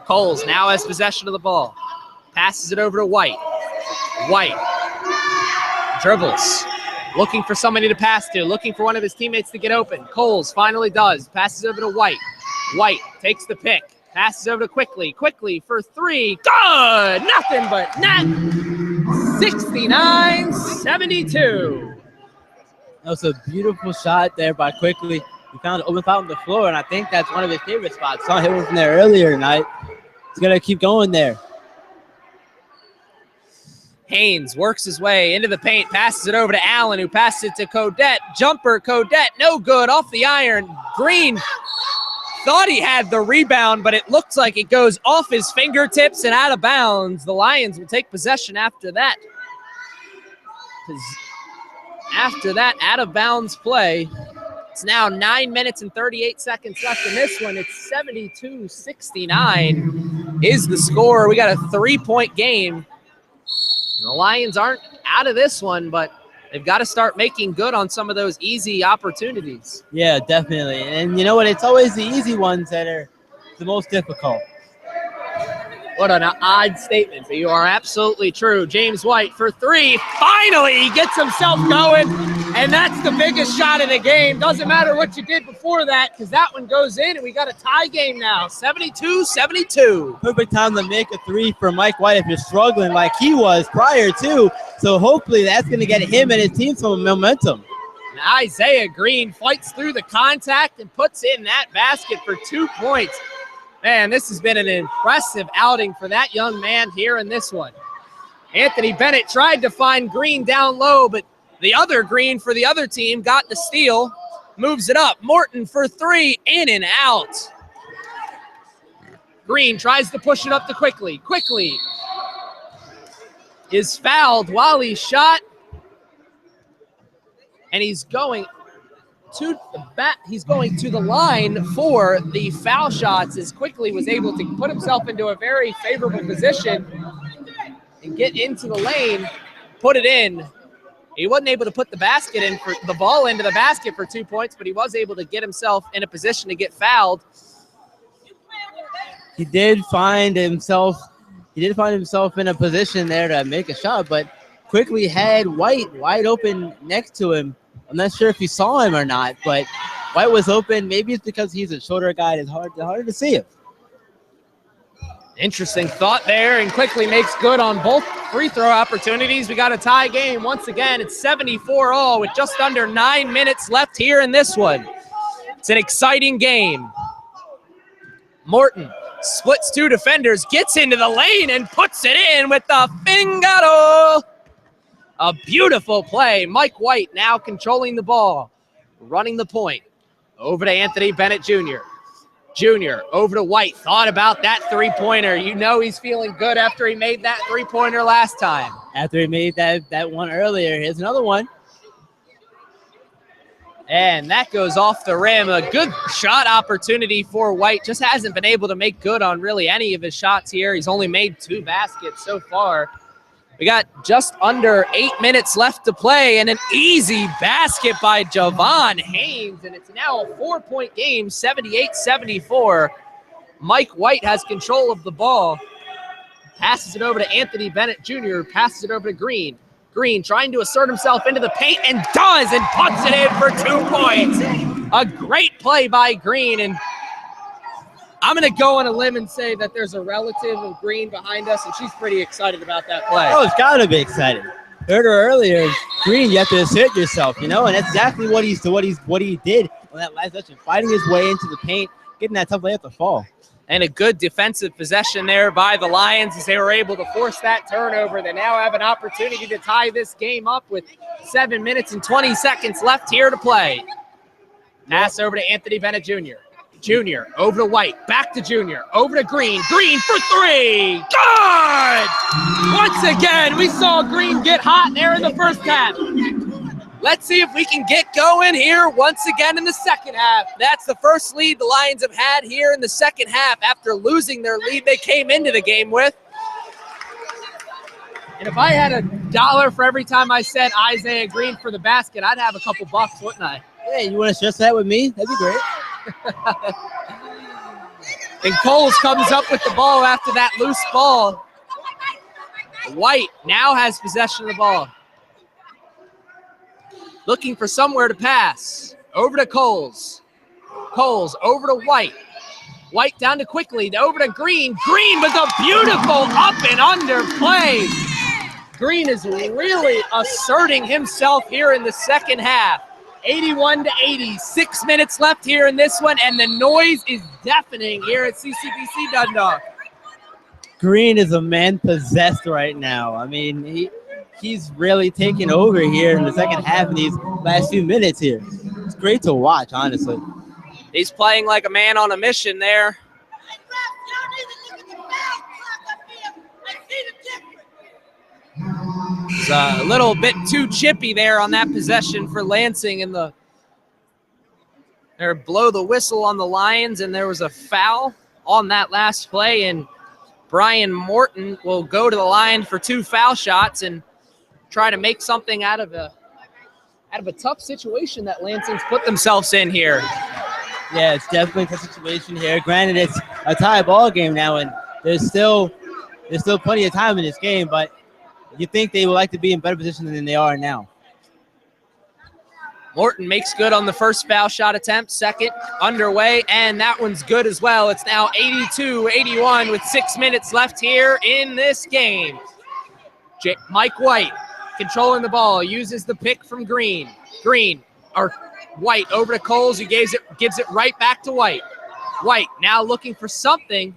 Coles now has possession of the ball. Passes it over to White. White dribbles. Looking for somebody to pass to. Looking for one of his teammates to get open. Coles finally does. Passes over to White. White takes the pick. Passes over to Quickly. Quickly for three. Good! Nothing but net. 69-72. That was a beautiful shot there by Quickly. He found an open foul on the floor, and I think that's one of his favorite spots. Saw him from there earlier tonight. He's going to keep going there. Haynes works his way into the paint, passes it over to Allen, who passes it to Caudette. Jumper, Caudette, no good, off the iron. Green thought he had the rebound, but it looks like it goes off his fingertips and out of bounds. The Lions will take possession after that. After that out-of-bounds play, it's now 9 minutes and 38 seconds left in this one. It's 72-69 is the score. We got a 3-point game. And the Lions aren't out of this one, but they've got to start making good on some of those easy opportunities. Yeah, definitely. And you know what? It's always the easy ones that are the most difficult. What an odd statement, but you are absolutely true. James White for three. Finally, he gets himself going, and that's the biggest shot of the game. Doesn't matter what you did before that, because that one goes in, and we got a tie game now, 72-72. Perfect time to make a three for Mike White if you're struggling like he was prior to. So hopefully that's going to get him and his team some momentum. And Isaiah Green fights through the contact and puts in that basket for 2 points. Man, this has been an impressive outing for that young man here in this one. Anthony Bennett tried to find Green down low, but the other Green for the other team got the steal, moves it up. Morton for three, in and out. Green tries to push it up to Quickly. Quickly is fouled while he shot, and he's going to the line for the foul shots as Quickly was able to put himself into a very favorable position and get into the lane, put it in. He wasn't able to put the ball into the basket for 2 points, but he was able to get himself in a position to get fouled. He did find himself in a position there to make a shot, but Quickly had White wide open next to him. I'm not sure if he saw him or not, but White was open. Maybe it's because he's a shorter guy. It's harder to see him. Interesting thought there, and Quickly makes good on both free throw opportunities. We got a tie game once again. It's 74-all with just under 9 minutes left here in this one. It's an exciting game. Morton splits two defenders, gets into the lane, and puts it in with the fingaro. A beautiful play. Mike White now controlling the ball, running the point. Over to Anthony Bennett Jr. Jr. over to White. Thought about that three-pointer. You know he's feeling good after he made that three-pointer last time. After he made that one earlier, here's another one. And that goes off the rim. A good shot opportunity for White. Just hasn't been able to make good on really any of his shots here. He's only made 2 baskets so far. We got just under 8 minutes left to play, and an easy basket by Javon Haynes, and it's now a 4-point game, 78-74. Mike White has control of the ball. Passes it over to Anthony Bennett Jr., passes it over to Green. Green trying to assert himself into the paint and does, and puts it in for 2 points. A great play by Green, and I'm going to go on a limb and say that there's a relative of Green behind us, and she's pretty excited about that play. Oh, it's got to be excited. Heard her earlier, Green, you have to assert yourself, you know, and that's exactly what he did on that last session, fighting his way into the paint, getting that tough layup to fall. And a good defensive possession there by the Lions as they were able to force that turnover. They now have an opportunity to tie this game up with 7 minutes and 20 seconds left here to play. Pass over to Anthony Bennett Jr. Jr. over to White, back to Jr. over to Green. Green for 3. Good! Once again, we saw Green get hot there in the first half. Let's see if we can get going here once again in the second half. That's the first lead the Lions have had here in the second half after losing their lead they came into the game with. And if I had $1 for every time I said Isaiah Green for the basket, I'd have a couple bucks, wouldn't I? Hey, you want to stress that with me? That'd be great. And Coles comes up with the ball after that loose ball. White now has possession of the ball. Looking for somewhere to pass. Over to Coles. Coles over to White. White down to Quickly. Over to Green. Green with a beautiful up and under play. Green is really asserting himself here in the second half. 81-80. 6 minutes left here in this one, and the noise is deafening here at CCBC Dundalk. Green is a man possessed right now. I mean, he's really taking over here in the second half in these last few minutes here. It's great to watch, honestly. He's playing like a man on a mission there. It's a little bit too chippy there on that possession for Lansing, and they blow the whistle on the Lions, and there was a foul on that last play, and Brian Morton will go to the line for 2 foul shots and try to make something out of a tough situation that Lansing's put themselves in here. Yeah, it's definitely a tough situation here. Granted, it's a tie ball game now, and there's still plenty of time in this game, but you think they would like to be in better position than they are now. Morton makes good on the first foul shot attempt, second underway, and that one's good as well. It's now 82-81 with 6 minutes left here in this game. Mike White controlling the ball, uses the pick from Green. White over to Coles, who gives it right back to White. White now looking for something.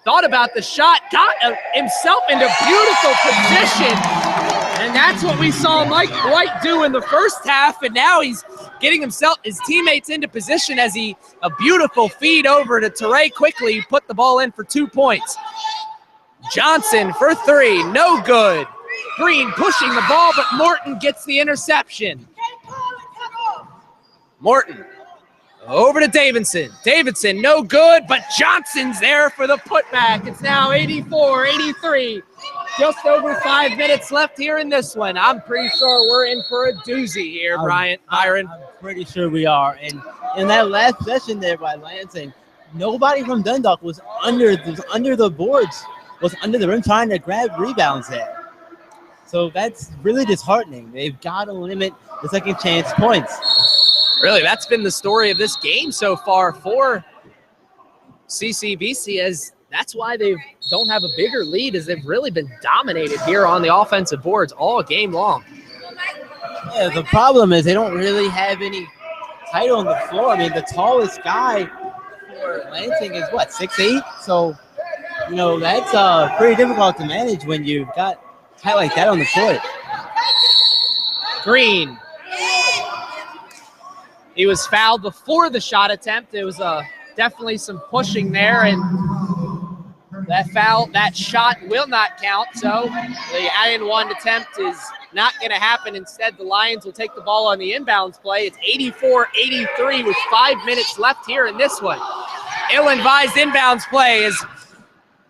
Thought about the shot, got himself into beautiful position. And that's what we saw Mike White do in the first half. And now he's getting his teammates into position as a beautiful feed over to Teray Quickly, put the ball in for 2 points. Johnson for 3, no good. Green pushing the ball, but Morton gets the interception. Morton over to Davidson. Davidson, no good, but Johnson's there for the putback. It's now 84-83. Just over 5 minutes left here in this one. I'm pretty sure we're in for a doozy here, Byron. I'm pretty sure we are. And in that last session there by Lansing, nobody from Dundalk was under the boards, was under the rim trying to grab rebounds there. So that's really disheartening. They've got to limit the second chance points. Really, that's been the story of this game so far for CCBC, as that's why they don't have a bigger lead, is they've really been dominated here on the offensive boards all game long. Yeah, the problem is they don't really have any height on the floor. I mean, the tallest guy for Lansing is what, 6'8"? So, you know, that's pretty difficult to manage when you've got height like that on the court. Green. He was fouled before the shot attempt. It was definitely some pushing there, and that shot will not count. So the and-one attempt is not going to happen. Instead, the Lions will take the ball on the inbounds play. It's 84-83 with 5 minutes left here in this one. Ill-advised inbounds play as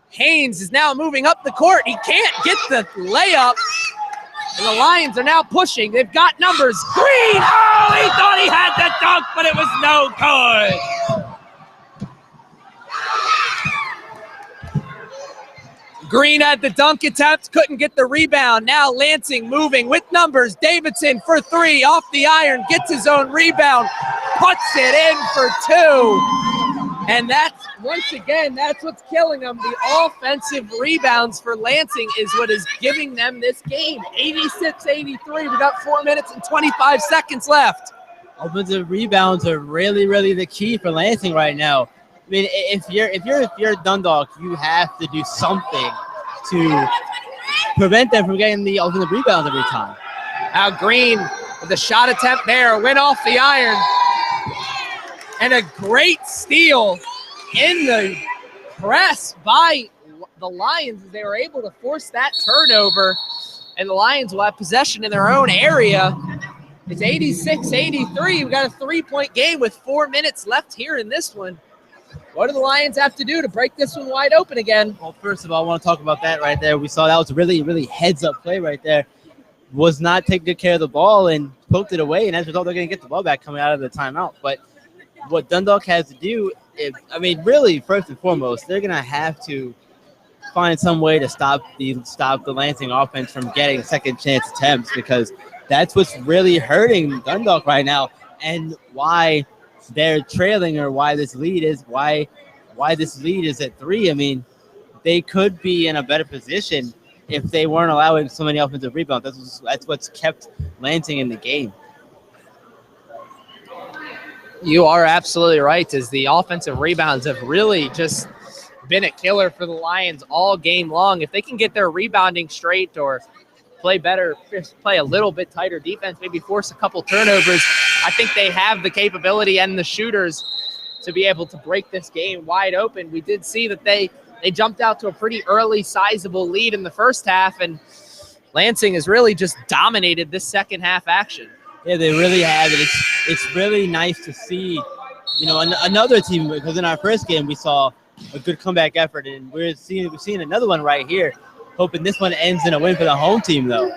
Haynes is now moving up the court. He can't get the layup. And the Lions are now pushing. They've got numbers. Green! Oh, he thought he had the dunk, but it was no good. Green had the dunk attempt, couldn't get the rebound. Now Lansing moving with numbers. Davidson for three, off the iron, gets his own rebound, puts it in for two. And that's, once again, that's what's killing them. The offensive rebounds for Lansing is what is giving them this game. 86-83. We got 4 minutes and 25 seconds left. Offensive rebounds are really, really the key for Lansing right now. I mean, if you're Dundalk, you have to do something to prevent them from getting the offensive rebounds every time. Now Green with the shot attempt there, went off the iron. And a great steal in the press by the Lions. They were able to force that turnover, and the Lions will have possession in their own area. It's 86-83. We've got a three-point game with 4 minutes left here in this one. What do the Lions have to do to break this one wide open again? Well, first of all, I want to talk about that right there. We saw that was a really, really heads-up play right there. Was not taking good care of the ball and poked it away, and as a result, they're going to get the ball back coming out of the timeout. But what Dundalk has to do is, I mean, really, first and foremost, they're going to have to find some way to stop the Lansing offense from getting second chance attempts, because that's what's really hurting Dundalk right now, and why they're trailing, or why this lead is at 3. I mean, they could be in a better position if they weren't allowing so many offensive rebounds. That's what's kept Lansing in the game. You are absolutely right, as the offensive rebounds have really just been a killer for the Lions all game long. If they can get their rebounding straight, or play better, play a little bit tighter defense, maybe force a couple turnovers, I think they have the capability and the shooters to be able to break this game wide open. We did see that they jumped out to a pretty early sizable lead in the first half, and Lansing has really just dominated this second half action. Yeah, they really have it. It's really nice to see, you know, another team, because in our first game we saw a good comeback effort, and we're seeing another one right here. Hoping this one ends in a win for the home team, though.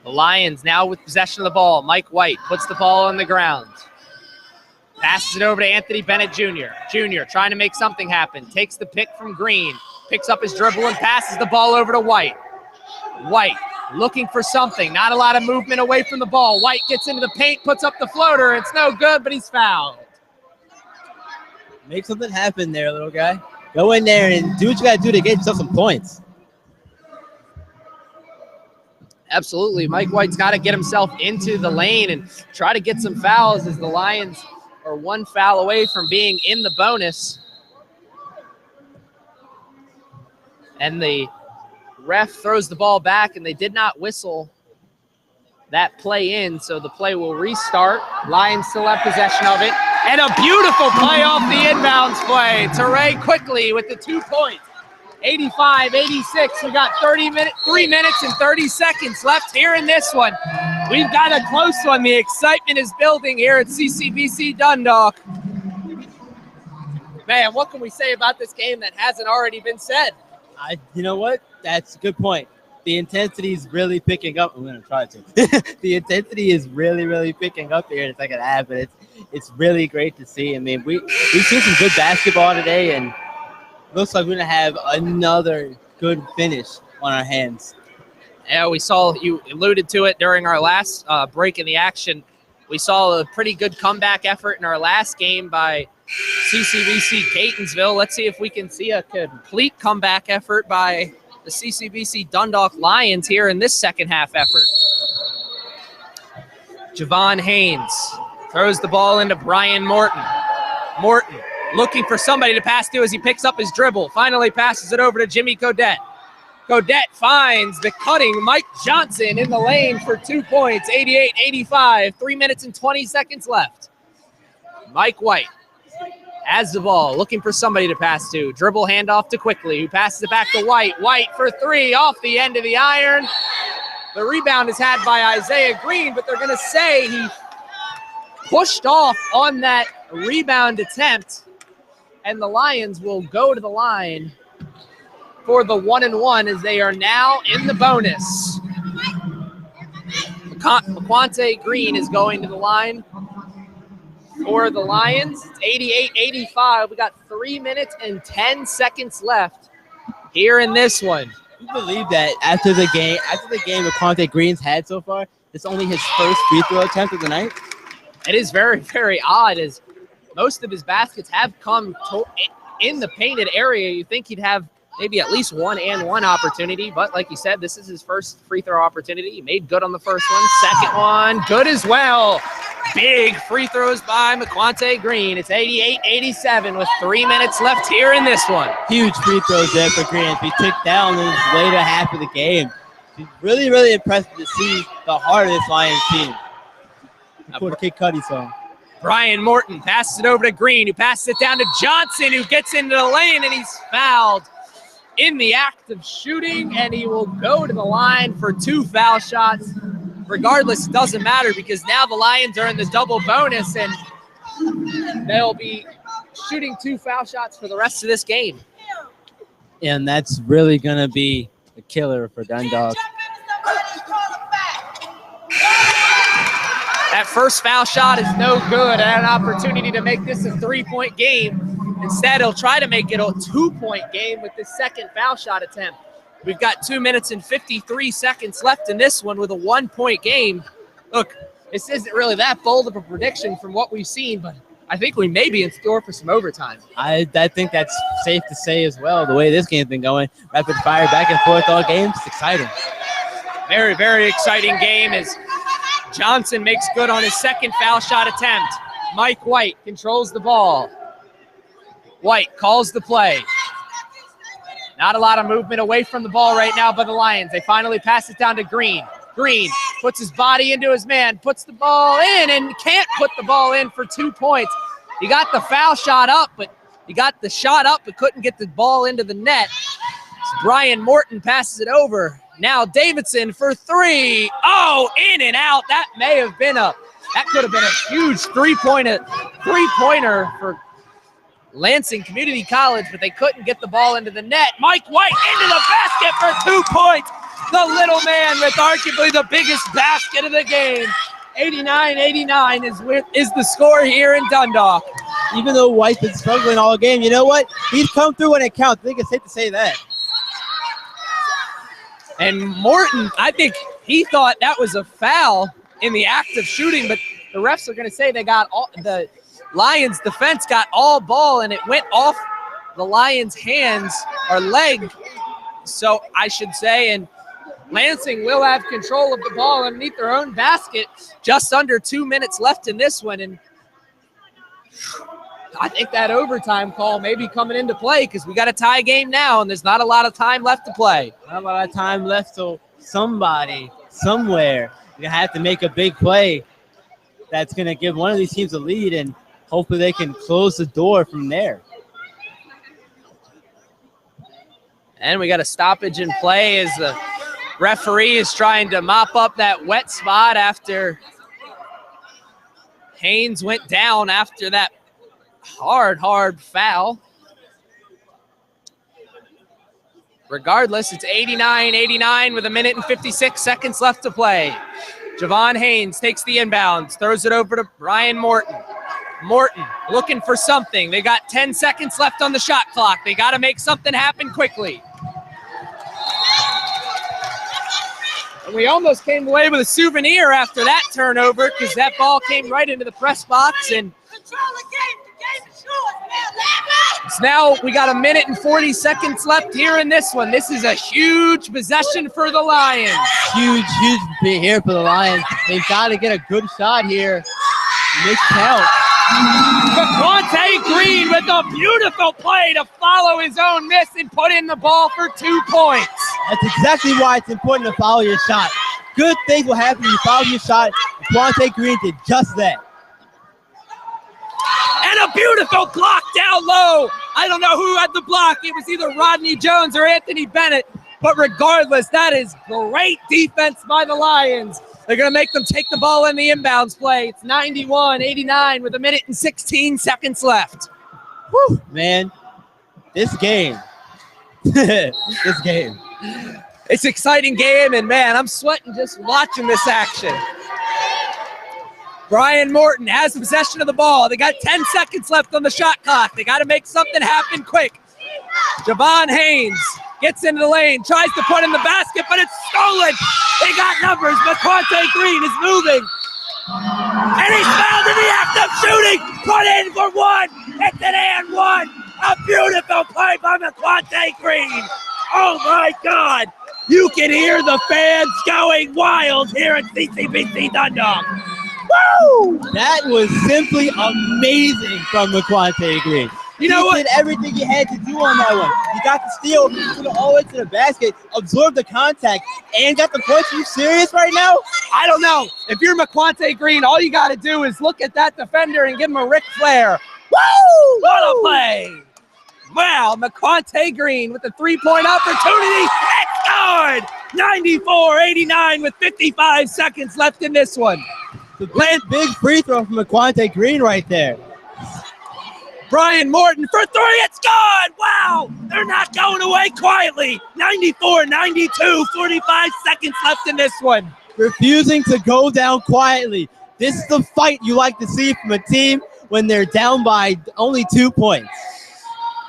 The Lions now with possession of the ball. Mike White puts the ball on the ground. Passes it over to Anthony Bennett Jr. Jr. trying to make something happen. Takes the pick from Green. Picks up his dribble and passes the ball over to White. White looking for something. Not a lot of movement away from the ball. White gets into the paint, puts up the floater. It's no good, but he's fouled. Make something happen there, little guy. Go in there and do what you got to do to get yourself some points. Absolutely. Mike White's got to get himself into the lane and try to get some fouls, as the Lions are one foul away from being in the bonus. And the ref throws the ball back, and they did not whistle that play in, so the play will restart. Lions still have possession of it. And a beautiful play off the inbounds play. Teray quickly with the 2 points. 85-86. We got 3 minutes and 30 seconds left here in this one. We've got a close one. The excitement is building here at CCBC Dundalk. Man, what can we say about this game that hasn't already been said? You know what? That's a good point. The intensity is really picking up. I'm going to try to. The intensity is really, really picking up here in the second half, and it's really great to see. I mean, we've seen some good basketball today, and looks like we're going to have another good finish on our hands. Yeah, we saw, you alluded to it during our last break in the action. We saw a pretty good comeback effort in our last game by CCBC Catonsville. Let's see if we can see a complete comeback effort by the CCBC Dundalk Lions here in this second half effort. Javon Haynes throws the ball into Brian Morton. Morton looking for somebody to pass to as he picks up his dribble. Finally passes it over to Jimmy Godette. Godette finds the cutting Mike Johnson in the lane for 2 points, 88-85, 3 minutes and 20 seconds left. Mike White has the ball, looking for somebody to pass to. Dribble handoff to Quickly, who passes it back to White. White for three, off the end of the iron. The rebound is had by Isaiah Green, but they're going to say he pushed off on that rebound attempt, and the Lions will go to the line for the 1-and-1 as they are now in the bonus. McQuante Green is going to the line for the Lions. It's 88-85. We got 3 minutes and 10 seconds left here in this one. You believe that after the game McQuante Green's had so far, it's only his first free throw attempt of the night? It is very, very odd as most of his baskets have come in the painted area. You think he'd have maybe at least 1-and-1 opportunity, but like you said, this is his first free throw opportunity. He made good on the first one. Second one, good as well. Big free throws by McQuante Green. It's 88-87 with 3 minutes left here in this one. Huge free throws there for Green. He ticked down in the later half of the game. It's really, really impressive to see the heart of this Lions team. Put a Kid Cudi song. Brian Morton passes it over to Green, who passes it down to Johnson, who gets into the lane, and he's fouled in the act of shooting, and he will go to the line for 2 foul shots. Regardless, it doesn't matter because now the Lions are in the double bonus, and they'll be shooting 2 foul shots for the rest of this game. And that's really going to be a killer for Dundalk. That first foul shot is no good. An opportunity to make this a 3-point game. Instead, he'll try to make it a 2-point game with this second foul shot attempt. We've got 2 minutes and 53 seconds left in this one with a 1-point game. Look, this isn't really that bold of a prediction from what we've seen, but I think we may be in store for some overtime. I think that's safe to say as well. The way this game's been going, rapid fire back and forth all games, it's exciting. Very, very exciting game as Johnson makes good on his second foul shot attempt. Mike White controls the ball. White calls the play. Not a lot of movement away from the ball right now by the Lions. They finally pass it down to Green. Green puts his body into his man, puts the ball in, and can't put the ball in for 2 points. He got the foul shot up, but he got the shot up but couldn't get the ball into the net. So Brian Morton passes it over. Now Davidson for 3. Oh, in and out. That could have been a huge three-pointer for Lansing Community College, but they couldn't get the ball into the net. Mike White into the basket for 2 points. The little man with arguably the biggest basket of the game. 89-89 is the score here in Dundalk. Even though White's been struggling all game, you know what? He's come through when it counts. I think it's safe to say that. And Morton, I think he thought that was a foul in the act of shooting, but the refs are going to say they got the Lions defense got all ball and it went off the Lions' hands or leg, so I should say, and Lansing will have control of the ball underneath their own basket. Just under 2 minutes left in this one, and I think that overtime call may be coming into play because we got a tie game now and there's not a lot of time left to play. Not a lot of time left, so somebody, somewhere, you're going to have to make a big play that's going to give one of these teams a lead, and hopefully they can close the door from there. And we got a stoppage in play as the referee is trying to mop up that wet spot after Haynes went down after that hard foul. Regardless, it's 89-89 with 1 minute and 56 seconds left to play. Javon Haynes takes the inbounds, throws it over to Brian Morton. Morton looking for something. They got 10 seconds left on the shot clock. They got to make something happen quickly. And we almost came away with a souvenir after that turnover because that ball came right into the press box. And Control the game. The game is yours, man. so now we got 1 minute and 40 seconds left here in this one. This is a huge possession for the Lions. Huge bit here for the Lions. They've got to get a good shot here. Make count. Quante Green with a beautiful play to follow his own miss and put in the ball for 2 points. That's exactly why it's important to follow your shot. Good things will happen when you follow your shot. Quante Green did just that. And a beautiful block down low. I don't know who had the block. It was either Rodney Jones or Anthony Bennett. But regardless, that is great defense by the Lions. They're going to make them take the ball in the inbounds play. It's 91-89 with 1 minute and 16 seconds left. Whew, man, this game. This game. It's an exciting game, and man, I'm sweating just watching this action. Brian Morton has possession of the ball. They got 10 seconds left on the shot clock. They got to make something happen quick. Javon Haynes gets into the lane, tries to put in the basket, but it's stolen. They got numbers, but Quante Green is moving. And he's fouled in the act of shooting. Put in for one. It's an and one. A beautiful play by Quante Green. Oh my God. You can hear the fans going wild here at CCBC Dundalk. Woo! That was simply amazing from Quante Green. You know what? He did everything he had to do on that one. He got the steal, put it all the way to the basket, absorbed the contact, and got the points. Are you serious right now? I don't know. If you're McQuante Green, all you got to do is look at that defender and give him a Ric Flair. Woo! What a play! Wow, McQuante Green with a three-point opportunity. It's good! 94-89 with 55 seconds left in this one. The big free throw from McQuante Green right there. Brian Morton for three. It's good! Wow! They're not going away quietly. 94-92, 45 seconds left in this one. Refusing to go down quietly. This is the fight you like to see from a team when they're down by only 2 points.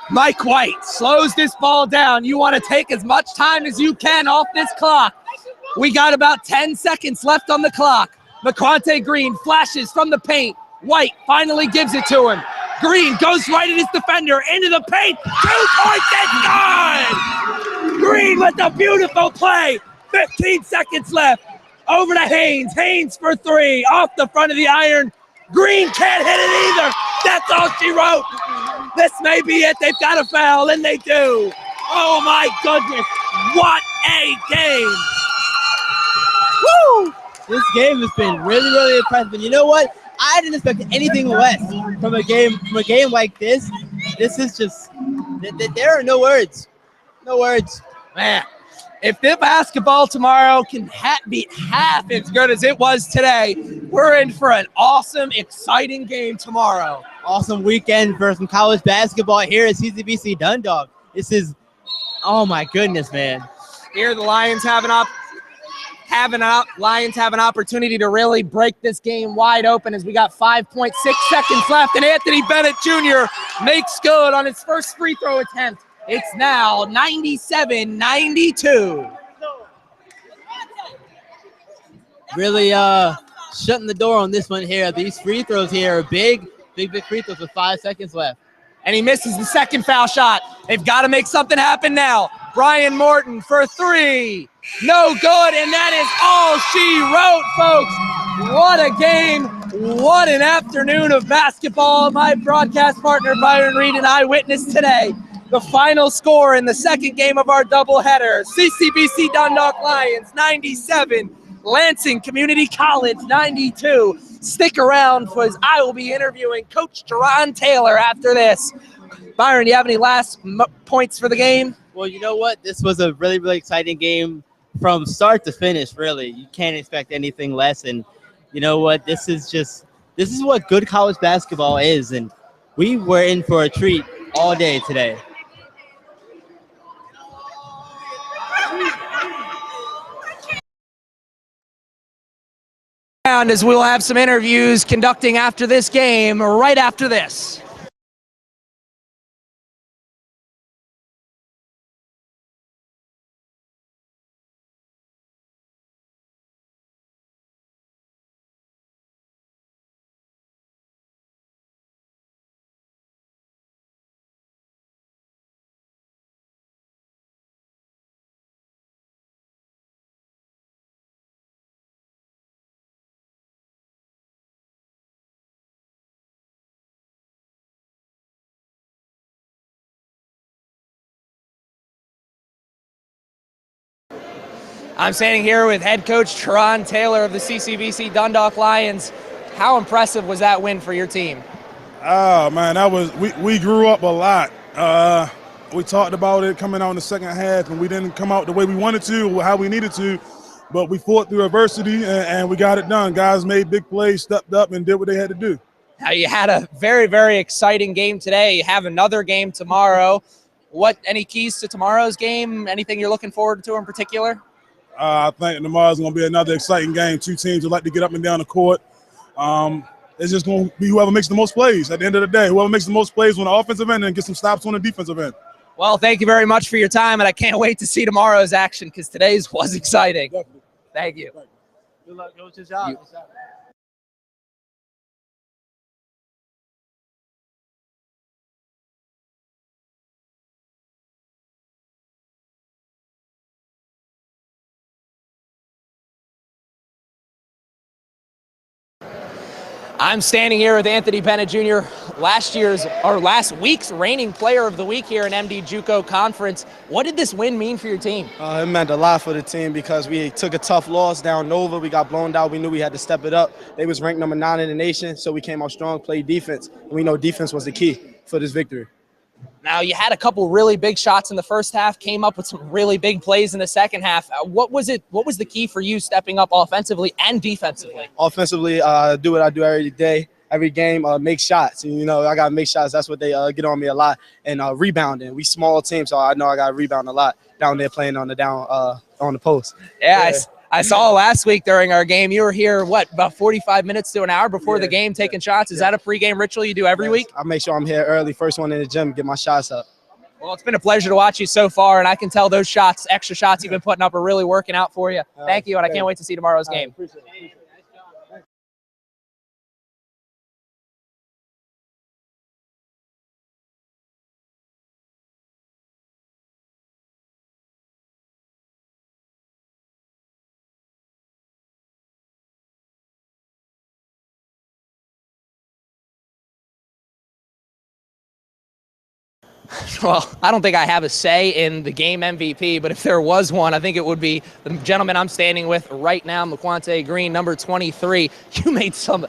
Mike White slows this ball down. You want to take as much time as you can off this clock. We got about 10 seconds left on the clock. McQuante Green flashes from the paint. White finally gives it to him. Green goes right at his defender into the paint. 2 points and good! Green with a beautiful play. 15 seconds left. Over to Haynes. Haynes for three. Off the front of the iron. Green can't hit it either. That's all she wrote. This may be it. They've got a foul, and they do. Oh, my goodness. What a game. Woo! This game has been really, really impressive. And you know what? I didn't expect anything less from a game like this. This is just, there are no words. No words. Man, if the basketball tomorrow can be half as good as it was today, we're in for an awesome, exciting game tomorrow. Awesome weekend for some college basketball here at CCBC Dundalk. This is, oh my goodness, man. Here the Lions have an opportunity to really break this game wide open as we got 5.6 seconds left, and Anthony Bennett Jr. makes good on his first free throw attempt. It's now 97-92. Really shutting the door on this one here. These free throws here are big free throws with 5 seconds left. And he misses the second foul shot. They've got to make something happen now. Brian Morton for three. No good, and that is all she wrote, folks. What a game. What an afternoon of basketball. My broadcast partner, Byron Reed, and I witnessed today the final score in the second game of our doubleheader. CCBC Dundalk Lions 97, Lansing Community College 92. Stick around because I will be interviewing Coach Teron Taylor after this. Byron, do you have any last points for the game? Well, you know what? This was a really, really exciting game from start to finish, really. You can't expect anything less. And you know what? This is what good college basketball is. And we were in for a treat all day today. And as we'll have some interviews conducting after this game, right after this. I'm standing here with head coach Teron Taylor of the CCBC Dundalk Lions. How impressive was that win for your team? Oh, man, we grew up a lot. We talked about it coming out in the second half, and we didn't come out the way we wanted to or how we needed to, but we fought through adversity, and we got it done. Guys made big plays, stepped up, and did what they had to do. Now, you had a very, very exciting game today. You have another game tomorrow. Any keys to tomorrow's game? Anything you're looking forward to in particular? I think tomorrow's going to be another exciting game. Two teams that like to get up and down the court. It's just going to be whoever makes the most plays at the end of the day. Whoever makes the most plays on the offensive end and get some stops on the defensive end. Well, thank you very much for your time, and I can't wait to see tomorrow's action because today's was exciting. Definitely. Thank you. Good luck, coach. Good job. I'm standing here with Anthony Bennett Jr., last week's reigning player of the week here in MD JUCO Conference. What did this win mean for your team? It meant a lot for the team because we took a tough loss down Nova. We got blown out. We knew we had to step it up. They was ranked number 9 in the nation, so we came out strong, played defense, and we know defense was the key for this victory. Now, you had a couple really big shots in the first half, came up with some really big plays in the second half. What was the key for you stepping up offensively and defensively? Offensively, do what I do every day, every game, make shots. And, I got to make shots. That's what they get on me a lot. And rebounding. We small team, so I know I got to rebound a lot down there playing on the post. Yeah. I saw last week during our game, you were here, about 45 minutes to an hour before the game taking shots. Is that a pregame ritual you do every week? I make sure I'm here early, first one in the gym, get my shots up. Well, it's been a pleasure to watch you so far, and I can tell those extra shots you've been putting up are really working out for you. Thank you, and I can't wait to see tomorrow's game. Appreciate it. Well, I don't think I have a say in the game MVP, but if there was one, I think it would be the gentleman I'm standing with right now, McQuante Green, number 23. You made some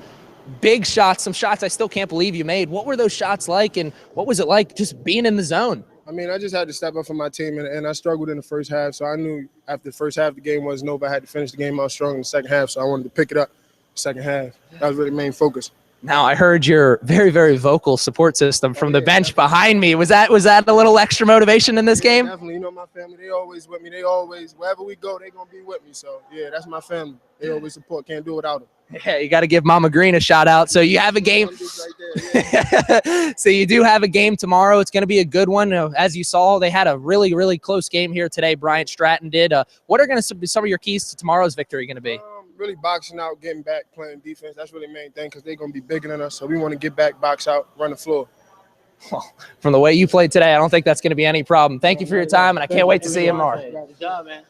big shots, some shots I still can't believe you made. What were those shots like, and what was it like just being in the zone? I mean, I just had to step up for my team, and I struggled in the first half, so I knew after the first half the game wasn't over. I had to finish the game out strong in the second half, so I wanted to pick it up the second half. That was really the main focus. Now, I heard your very, very vocal support system from the bench behind me. Was that a little extra motivation in this game? Definitely. My family, they always with me. They always, wherever we go, they going to be with me. So, yeah, that's my family. They always support. Can't do it without them. Yeah, you got to give Mama Green a shout out. So you have a game. Right there, So you do have a game tomorrow. It's going to be a good one. As you saw, they had a really, really close game here today. Bryant Stratton did. What are going to be some of your keys to tomorrow's victory going to be? Really boxing out, getting back, playing defense. That's really the main thing because they're going to be bigger than us. So we want to get back, box out, run the floor. Well, from the way you played today, I don't think that's going to be any problem. Thank you for your time, and I can't wait to see you tomorrow. Good job, man.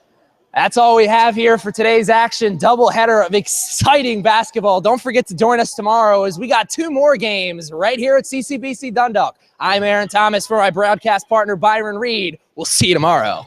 That's all we have here for today's action. Doubleheader of exciting basketball. Don't forget to join us tomorrow as we got 2 more games right here at CCBC Dundalk. I'm Aaron Thomas for my broadcast partner, Byron Reed. We'll see you tomorrow.